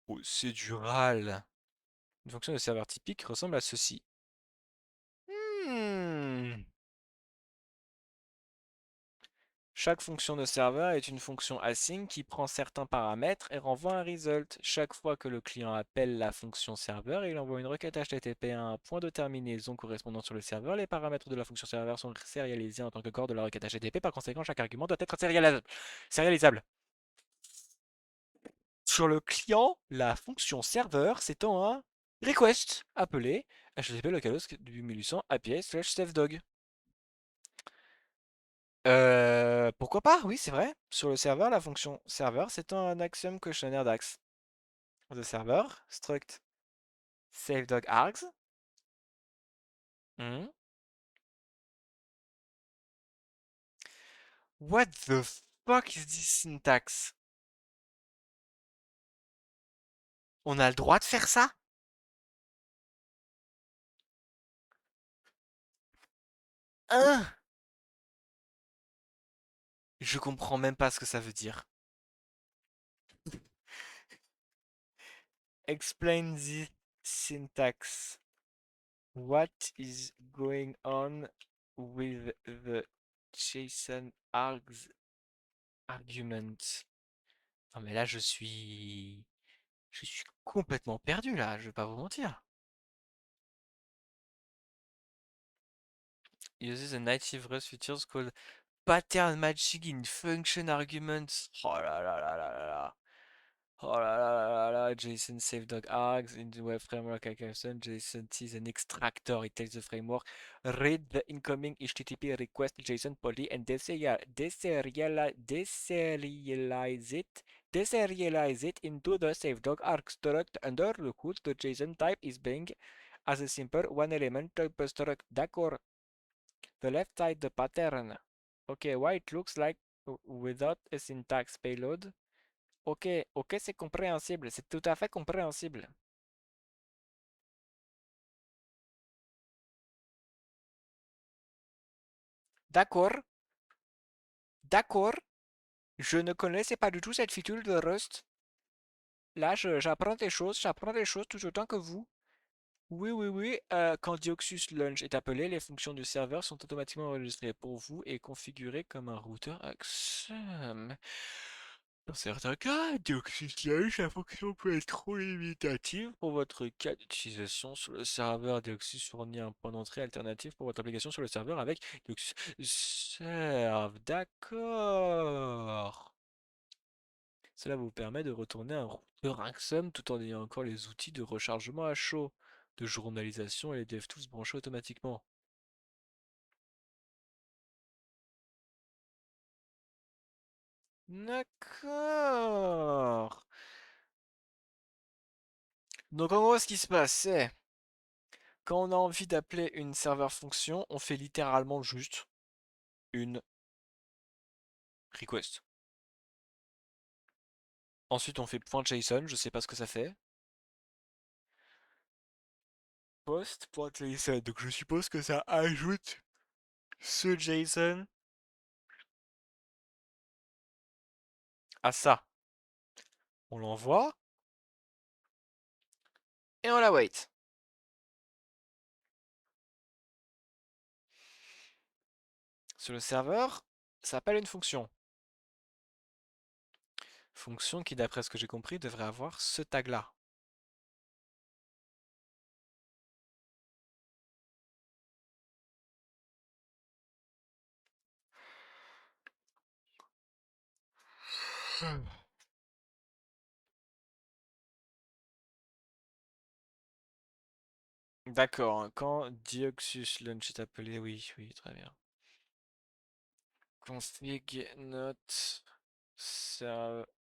procédurale. Une fonction de serveur typique ressemble à ceci. Hmm. Chaque fonction de serveur est une fonction async qui prend certains paramètres et renvoie un result. Chaque fois que le client appelle la fonction serveur, il envoie une requête HTTP à un point de terminaison correspondant sur le serveur. Les paramètres de la fonction serveur sont sérialisés en tant que corps de la requête HTTP. Par conséquent, chaque argument doit être sérialisable. Sur le client, la fonction serveur s'étend à request appelé HTTP localhost du 1800 API/safedog. Pourquoi pas? Oui, c'est vrai. Sur le serveur, la fonction serveur, c'est un axiome questionnaire d'Axe. The server, struct save dog args. Hmm. What the fuck is this syntax? On a le droit de faire ça? Hein? Je comprends même pas ce que ça veut dire. Explain the syntax. What is going on with the JSON args argument? Non mais là je suis complètement perdu là, je vais pas vous mentir. Uses a native Rust features called pattern matching in function arguments. Oh là là là là là là. Oh là là là là là. JSON save dog args in the web framework application. JSON is an extractor. It tells the framework read the incoming HTTP request JSON poly and deserialize it into the save dog arg struct under the hood. The JSON type is being as a simple one element type struct. D'accord. The left side the pattern. Okay, why it looks like without a syntax payload. Ok, ok, c'est compréhensible, c'est tout à fait compréhensible. D'accord, d'accord, je ne connaissais pas du tout cette feature de Rust. Là, j'apprends des choses tout autant que vous. Oui, oui, oui, quand Dioxus Launch est appelé, les fonctions du serveur sont automatiquement enregistrées pour vous et configurées comme un routeur Axum. Dans certains cas, Dioxus Launch, la fonction peut être trop limitative pour votre cas d'utilisation sur le serveur. Dioxus fournit un point d'entrée alternatif pour votre application sur le serveur avec Dioxus Serve. D'accord. Cela vous permet de retourner un routeur Axum tout en ayant encore les outils de rechargement à chaud, de journalisation et les DevTools branchés automatiquement. D'accord. Donc en gros, ce qui se passe, c'est quand on a envie d'appeler une serveur fonction, on fait littéralement juste une request. Ensuite, on fait .json, je sais pas ce que ça fait. Post.json, donc je suppose que ça ajoute ce JSON à ça. On l'envoie et on la wait. Sur le serveur, ça appelle une fonction. Fonction qui, d'après ce que j'ai compris, devrait avoir ce tag-là. D'accord, hein, quand Dioxus Launch est appelé, oui, oui, très bien. Config note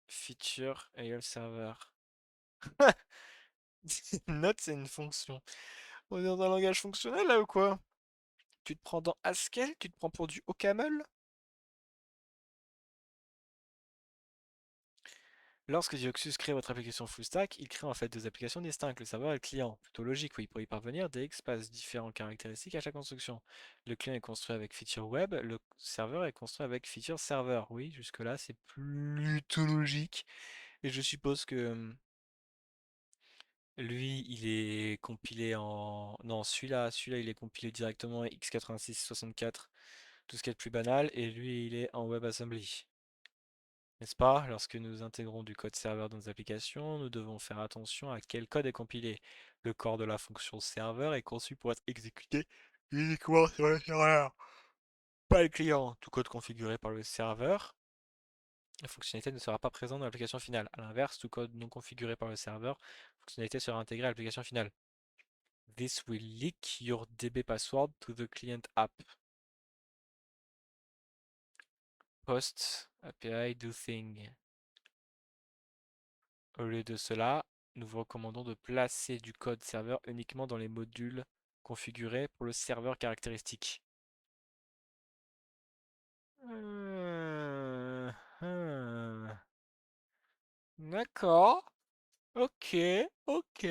feature égale serveur. Note, c'est une fonction. On est dans un langage fonctionnel là ou quoi? Tu te prends dans Haskell? Tu te prends pour du OCaml? Lorsque Dioxus crée votre application full stack, il crée en fait deux applications distinctes, le serveur et le client. Plutôt logique, oui, pour y parvenir, DX passe différentes caractéristiques à chaque construction. Le client est construit avec feature web, le serveur est construit avec feature serveur. Oui, jusque-là, c'est plutôt logique. Et je suppose que lui, il est compilé en... Non, celui-là, il est compilé directement en x86-64, tout ce qui est le plus banal, et lui, il est en WebAssembly. N'est-ce pas? Lorsque nous intégrons du code serveur dans nos applications, nous devons faire attention à quel code est compilé. Le corps de la fonction serveur est conçu pour être exécuté uniquement sur le serveur, pas le client. Tout code configuré par le serveur, la fonctionnalité ne sera pas présente dans l'application finale. A l'inverse, tout code non configuré par le serveur, la fonctionnalité sera intégrée à l'application finale. This will leak your DB password to the client app. Post API do thing. Au lieu de cela, nous vous recommandons de placer du code serveur uniquement dans les modules configurés pour le serveur caractéristique. Hmm. D'accord. Ok. Ok.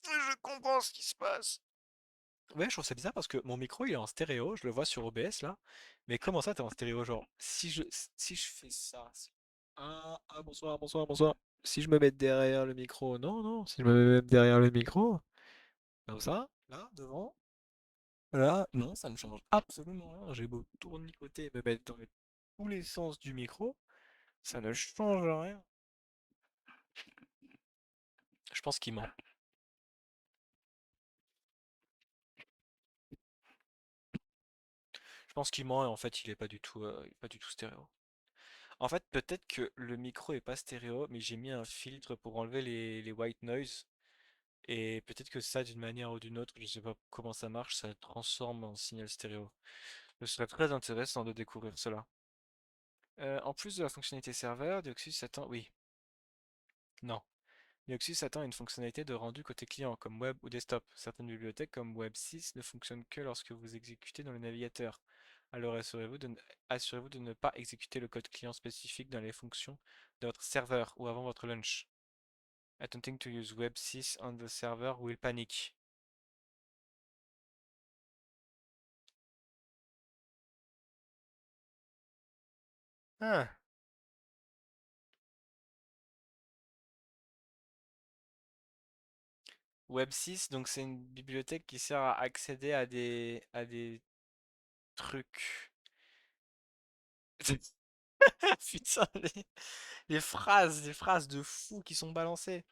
Je comprends ce qui se passe. Ouais, je trouve ça bizarre parce que mon micro il est en stéréo, je le vois sur OBS là. Mais comment ça t'es en stéréo genre si je fais ça. Bonsoir, bonsoir, bonsoir. Si je me mets derrière le micro, non, non, si je me mets même derrière le micro, comme ça, là, devant, là, non, ça ne change absolument rien. J'ai beau tournicoter et me mettre dans tous les sens du micro, ça ne change rien. Je pense qu'il ment. Je pense qu'il ment et en fait il est pas du tout stéréo. En fait, peut-être que le micro est pas stéréo, mais j'ai mis un filtre pour enlever les white noise. Et peut-être que ça, d'une manière ou d'une autre, je sais pas comment ça marche, ça transforme en signal stéréo. Ce serait très intéressant de découvrir cela. En plus de la fonctionnalité serveur, Deoxys s'attend... Oui, non. Deoxys s'attend à une fonctionnalité de rendu côté client, comme web ou desktop. Certaines bibliothèques, comme Web 6, ne fonctionnent que lorsque vous exécutez dans le navigateur. Alors assurez-vous de ne pas exécuter le code client spécifique dans les fonctions de votre serveur ou avant votre launch. Attempting to use Web 6 on the server will panic. Ah. Web 6, donc c'est une bibliothèque qui sert à accéder à des trucs. Putain, les phrases de fou qui sont balancées.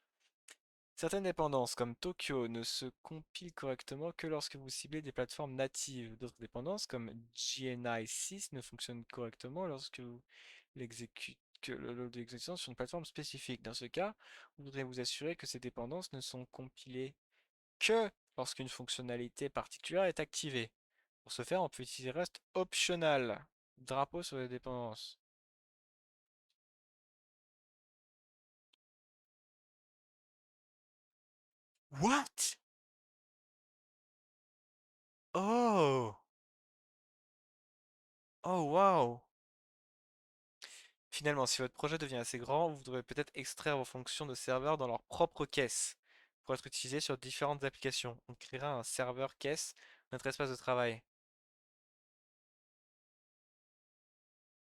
Certaines dépendances, comme Tokyo, ne se compilent correctement que lorsque vous ciblez des plateformes natives. D'autres dépendances, comme GNI 6, ne fonctionnent correctement lorsque vous l'exécutez que le load d'exécution sur une plateforme spécifique. Dans ce cas, vous voudrez vous assurer que ces dépendances ne sont compilées que lorsqu'une fonctionnalité particulière est activée. Pour ce faire, on peut utiliser Rest optional, drapeau sur les dépendances. What? Oh! Oh wow! Finalement, si votre projet devient assez grand, vous devrez peut-être extraire vos fonctions de serveur dans leur propre caisse pour être utilisées sur différentes applications. On créera un serveur caisse, notre espace de travail.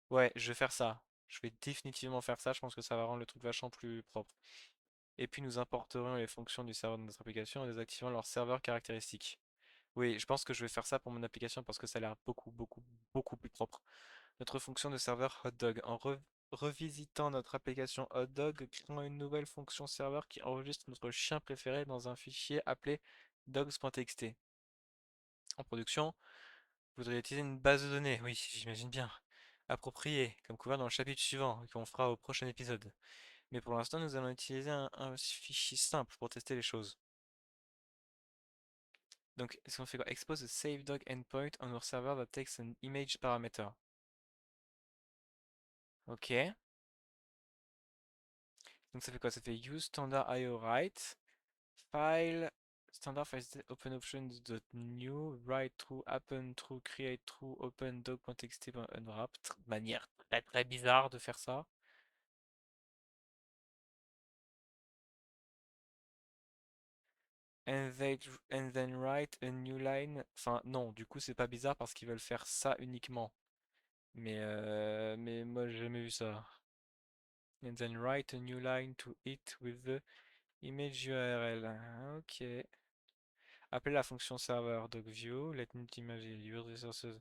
Ouais, je vais faire ça. Je vais définitivement faire ça. Je pense que ça va rendre le truc vachement plus propre. Et puis nous importerons les fonctions du serveur de notre application en désactivant leur serveur caractéristique. Oui, je pense que je vais faire ça pour mon application parce que ça a l'air beaucoup plus propre. Notre fonction de serveur hotdog. Revisitant notre application hotdog, créons une nouvelle fonction serveur qui enregistre notre chien préféré dans un fichier appelé dogs.txt. En production, vous voudriez utiliser une base de données, oui, j'imagine bien, appropriée, comme couvert dans le chapitre suivant, et qu'on fera au prochain épisode. Mais pour l'instant, nous allons utiliser un fichier simple pour tester les choses. Donc, est-ce qu'on fait quoi? Expose a save dog endpoint on our server that takes an image parameter. Ok. Donc ça fait quoi? Ça fait use standard IO write file standard file open options dot new write true happen true create true open dog.txt unwrap. Manière très bizarre de faire ça. And then write a new line. Enfin non, du coup c'est pas bizarre parce qu'ils veulent faire ça uniquement. Mais moi j'ai jamais vu ça. And then write a new line to it with the image URL. Ok. Appelez la fonction serveur dogview, let multi-image use resources.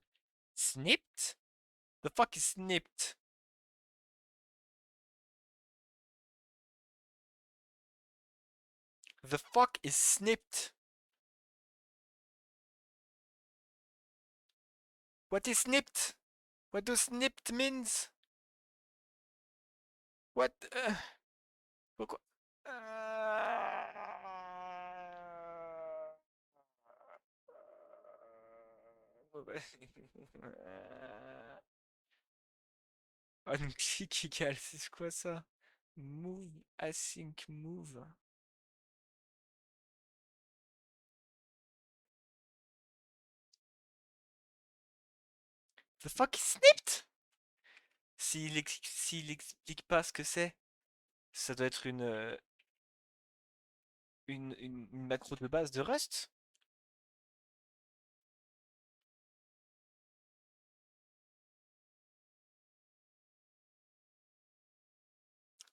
Snipped? The fuck is snipped? The fuck is snipped? What is snipped? What does snipped means? What? Pourquoi? Unclick égal, c'est quoi ça? Move, async move. The fuck is snipped? S'il explique pas ce que c'est, ça doit être une macro de base de Rust?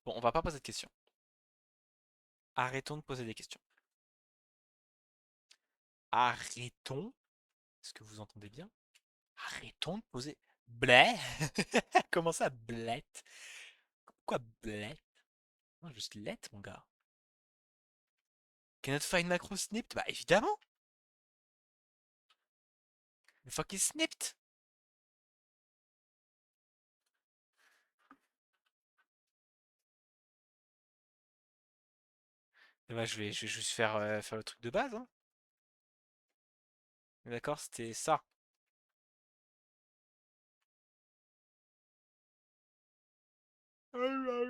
Bon, on va pas poser de questions. Arrêtons de poser des questions. Arrêtons. Est-ce que vous entendez bien? Arrêtons de poser. Blé? Comment ça, blette? Quoi, blette? Non, juste let, mon gars. Cannot find macro snipped? Bah, évidemment! The fuck is snipped? Eh bah, je vais juste faire le truc de base, hein. D'accord, c'était ça.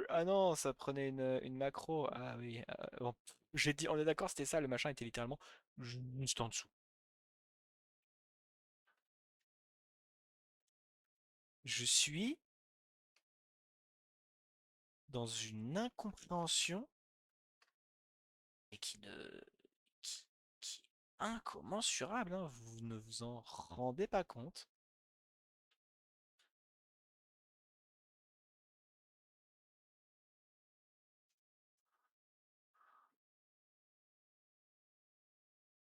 Ah non, ça prenait une macro. Ah oui. Bon, j'ai dit, on est d'accord, c'était ça. Le machin était littéralement juste en dessous. Je suis dans une incompréhension et qui est incommensurable, hein. Vous ne vous en rendez pas compte.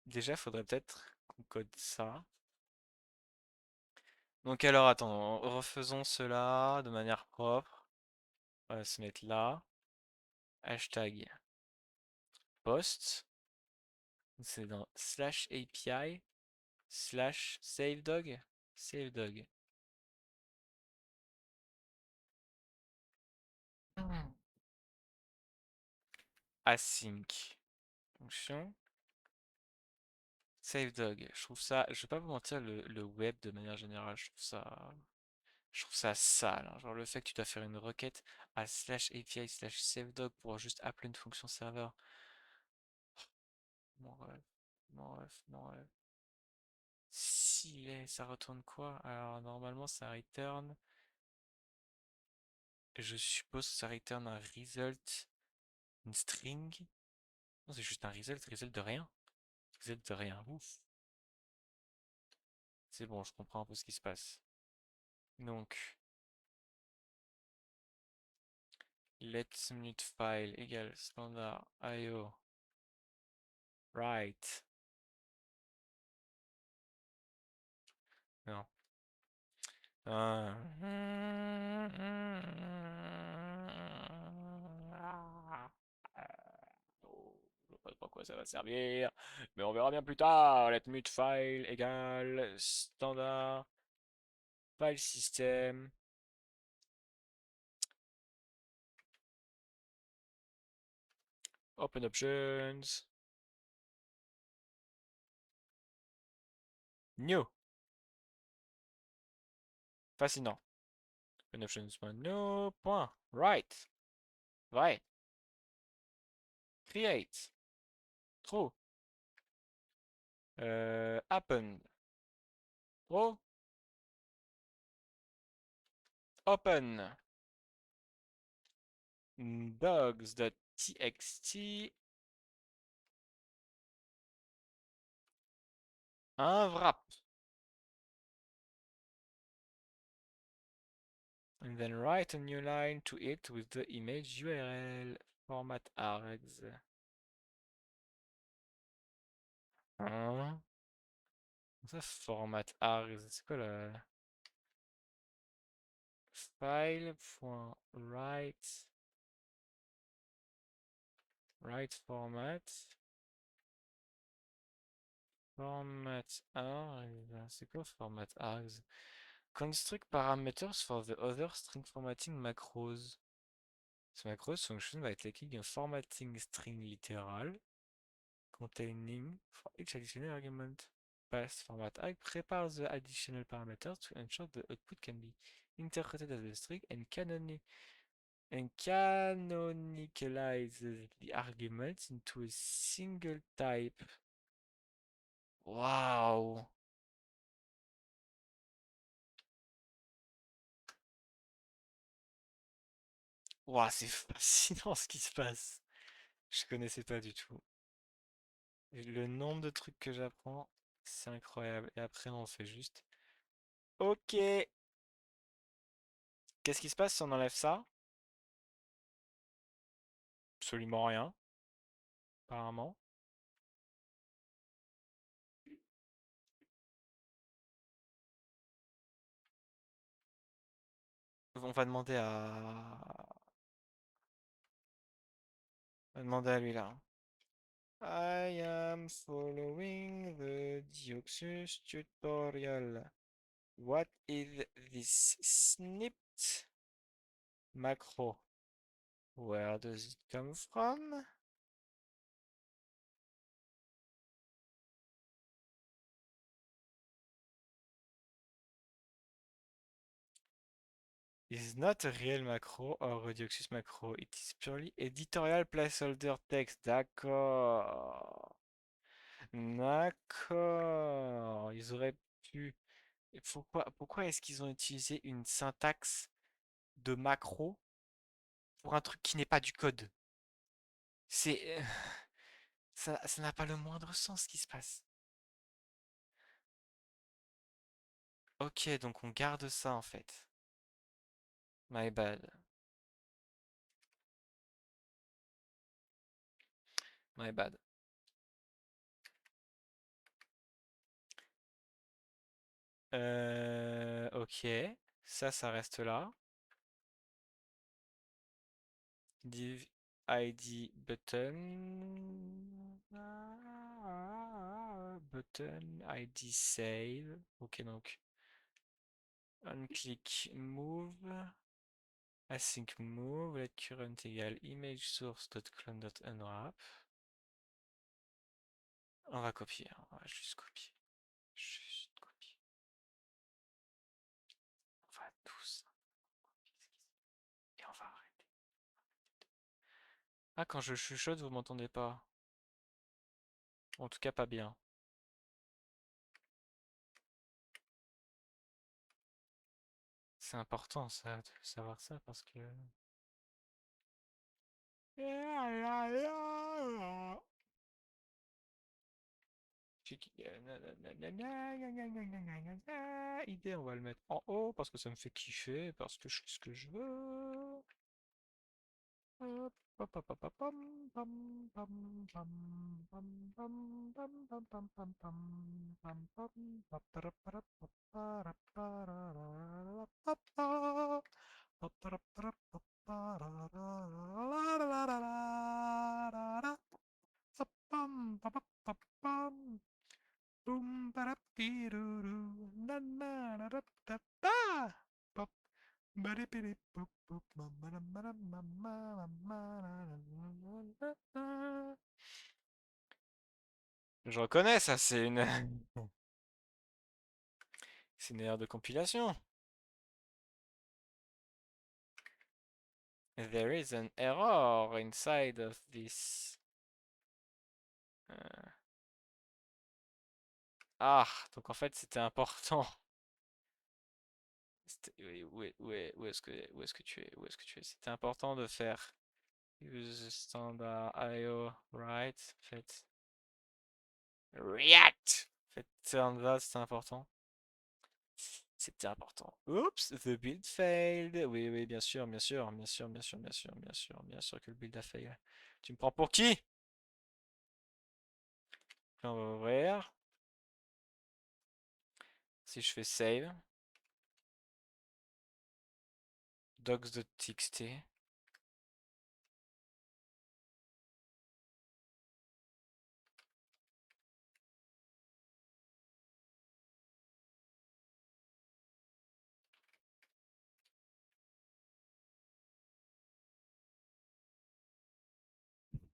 Déjà, faudrait peut-être qu'on code ça. Donc alors, attends, refaisons cela de manière propre. On va se mettre là. Hashtag post. C'est dans slash API slash SaveDog. SaveDog. Async. Fonction. SaveDog. Je trouve ça, je vais pas vous mentir, le web de manière générale, je trouve ça sale, hein. Genre le fait que tu dois faire une requête à slash API slash SaveDog pour juste appeler une fonction serveur. Mon rêve, mon rêve, mon rêve. Si ça retourne quoi? Alors normalement ça return. Je suppose que ça return un result, une string. Non, c'est juste un result de rien. Result de rien. Ouf. C'est bon, je comprends un peu ce qui se passe. Donc, let's minute file égale standard IO write. Non. Ah. Oh, je sais pas à quoi ça va servir, mais on verra bien plus tard. Let mute file égale standard file system. Open options. New. Fascinant. Open options. New. Point. Right. Vrai. Create. True. Happen. True. Open. Dogs.txt. Un wrap. And then write a new line to it with the image URL. Format args. Hein? Ça, format args. C'est quoi le file.write write format format args. C'est quoi format args? Construct parameters for the other string formatting macros. This macros function by taking a formatting string literal containing for each additional argument. bypass format I prepare the additional parameters to ensure the output can be interpreted as a string and canonicalizes the arguments into a single type. Waouh! Waouh, c'est fascinant ce qui se passe. Je connaissais pas du tout. Le nombre de trucs que j'apprends, c'est incroyable. Et après, on fait juste. Ok. Qu'est-ce qui se passe si on enlève ça? Absolument rien, apparemment. On va demander à lui là. I am following the Dioxus tutorial. What is this snipped macro? Where does it come from? Is not a real macro or a Dioxus macro. It is purely editorial placeholder text. D'accord. D'accord. Ils auraient pu. Et pourquoi est-ce qu'ils ont utilisé une syntaxe de macro pour un truc qui n'est pas du code? C'est. Ça n'a pas le moindre sens ce qui se passe. Ok, donc on garde ça en fait. My bad. My bad. Ok. Ça reste là. Div ID button. Button ID save. Ok, donc unclick move. Async move. Let current égale image source.clone.unwrap. On va copier, hein. On va juste copier. Juste copier. On va tous et on va arrêter. Ah, quand je chuchote, vous m'entendez pas. En tout cas, pas bien. C'est important ça, de savoir ça parce que. Idée, on va le mettre en haut parce que ça me fait kiffer, parce que je fais ce que je veux. Boom, ba-da-dee-doo-doo, na-na-da-da-da-da. Pop, ba-di-bi-di-boop, boop, ma-ma-da-ma-ma-ma-ma-da-da-da-da. Je reconnais ça, c'est une c'est une erreur de compilation. There is an error inside of this. Euh, Ah, donc en fait c'était important. Oui, où est-ce que tu es? Où est-ce que tu es? C'était important de faire use standard IO right. En fait, React. En fait, standard c'est important. C'était important. Oups, the build failed. Oui, oui, bien sûr, bien sûr, bien sûr, bien sûr, bien sûr, bien sûr, bien sûr que le build a failli. Tu me prends pour qui? Puis on va ouvrir. Si je fais save, docs.txt.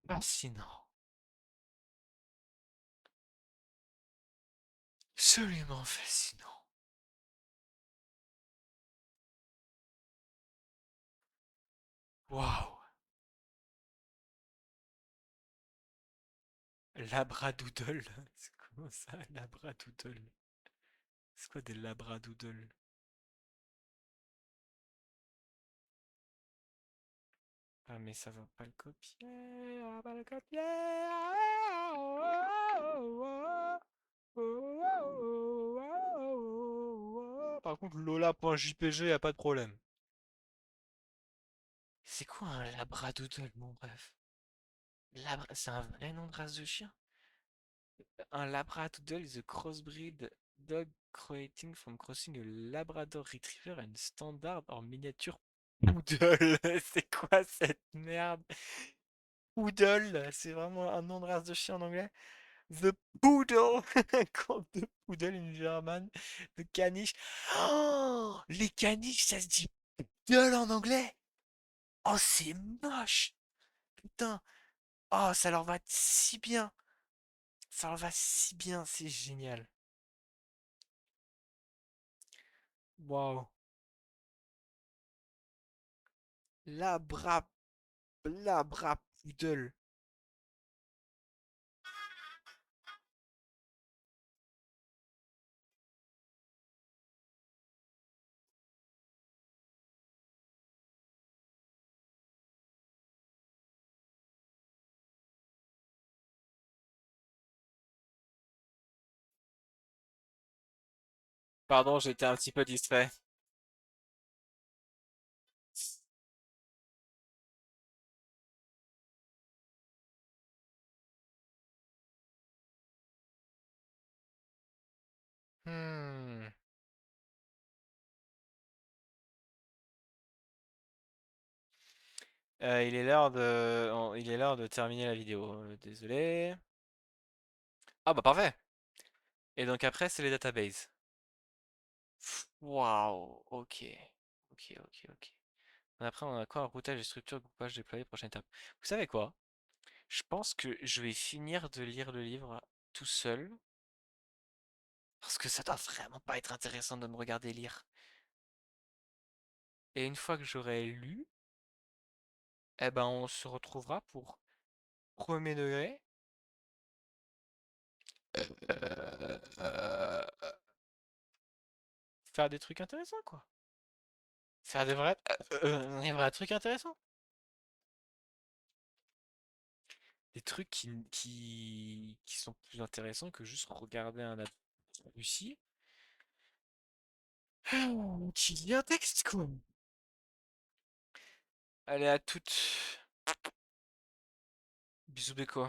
Fascinant. absolument fascinant. Waouh! Labradoodle? C'est comment ça, labradoodle? C'est quoi des labradoodles? Ah mais ça va pas le copier, on va pas le copier. Par contre, Lola.jpg, y a pas de problème. C'est quoi un labradoodle, mon bref? C'est un vrai nom de race de chien? Un labradoodle is a crossbreed dog creating from crossing a Labrador Retriever and standard or miniature poodle. C'est quoi cette merde? Poodle, c'est vraiment un nom de race de chien en anglais? The Poodle, groupe de poodle in German, de caniche. Oh, les caniches, ça se dit poodle en anglais? Oh, c'est moche, putain. Oh, ça leur va si bien. Ça leur va si bien, c'est génial. Waouh. Labra, labra poodle. Pardon, j'étais un petit peu distrait. Hmm. Il est l'heure de terminer la vidéo. Désolé. Ah bah parfait. Et donc après, c'est les databases. Waouh, ok. Ok, ok, ok. Après, on a quoi? Un routage des structures, groupage, déployé, prochaine étape. Vous savez quoi? Je pense que je vais finir de lire le livre tout seul. Parce que ça doit vraiment pas être intéressant de me regarder lire. Et une fois que j'aurai lu, eh ben on se retrouvera pour premier degré. euh, Faire des trucs intéressants, quoi. Faire des vrais trucs intéressants. Des trucs qui sont plus intéressants que juste regarder un abruti qui lit un texte, quoi. Allez, à toutes. Bisous, Béco.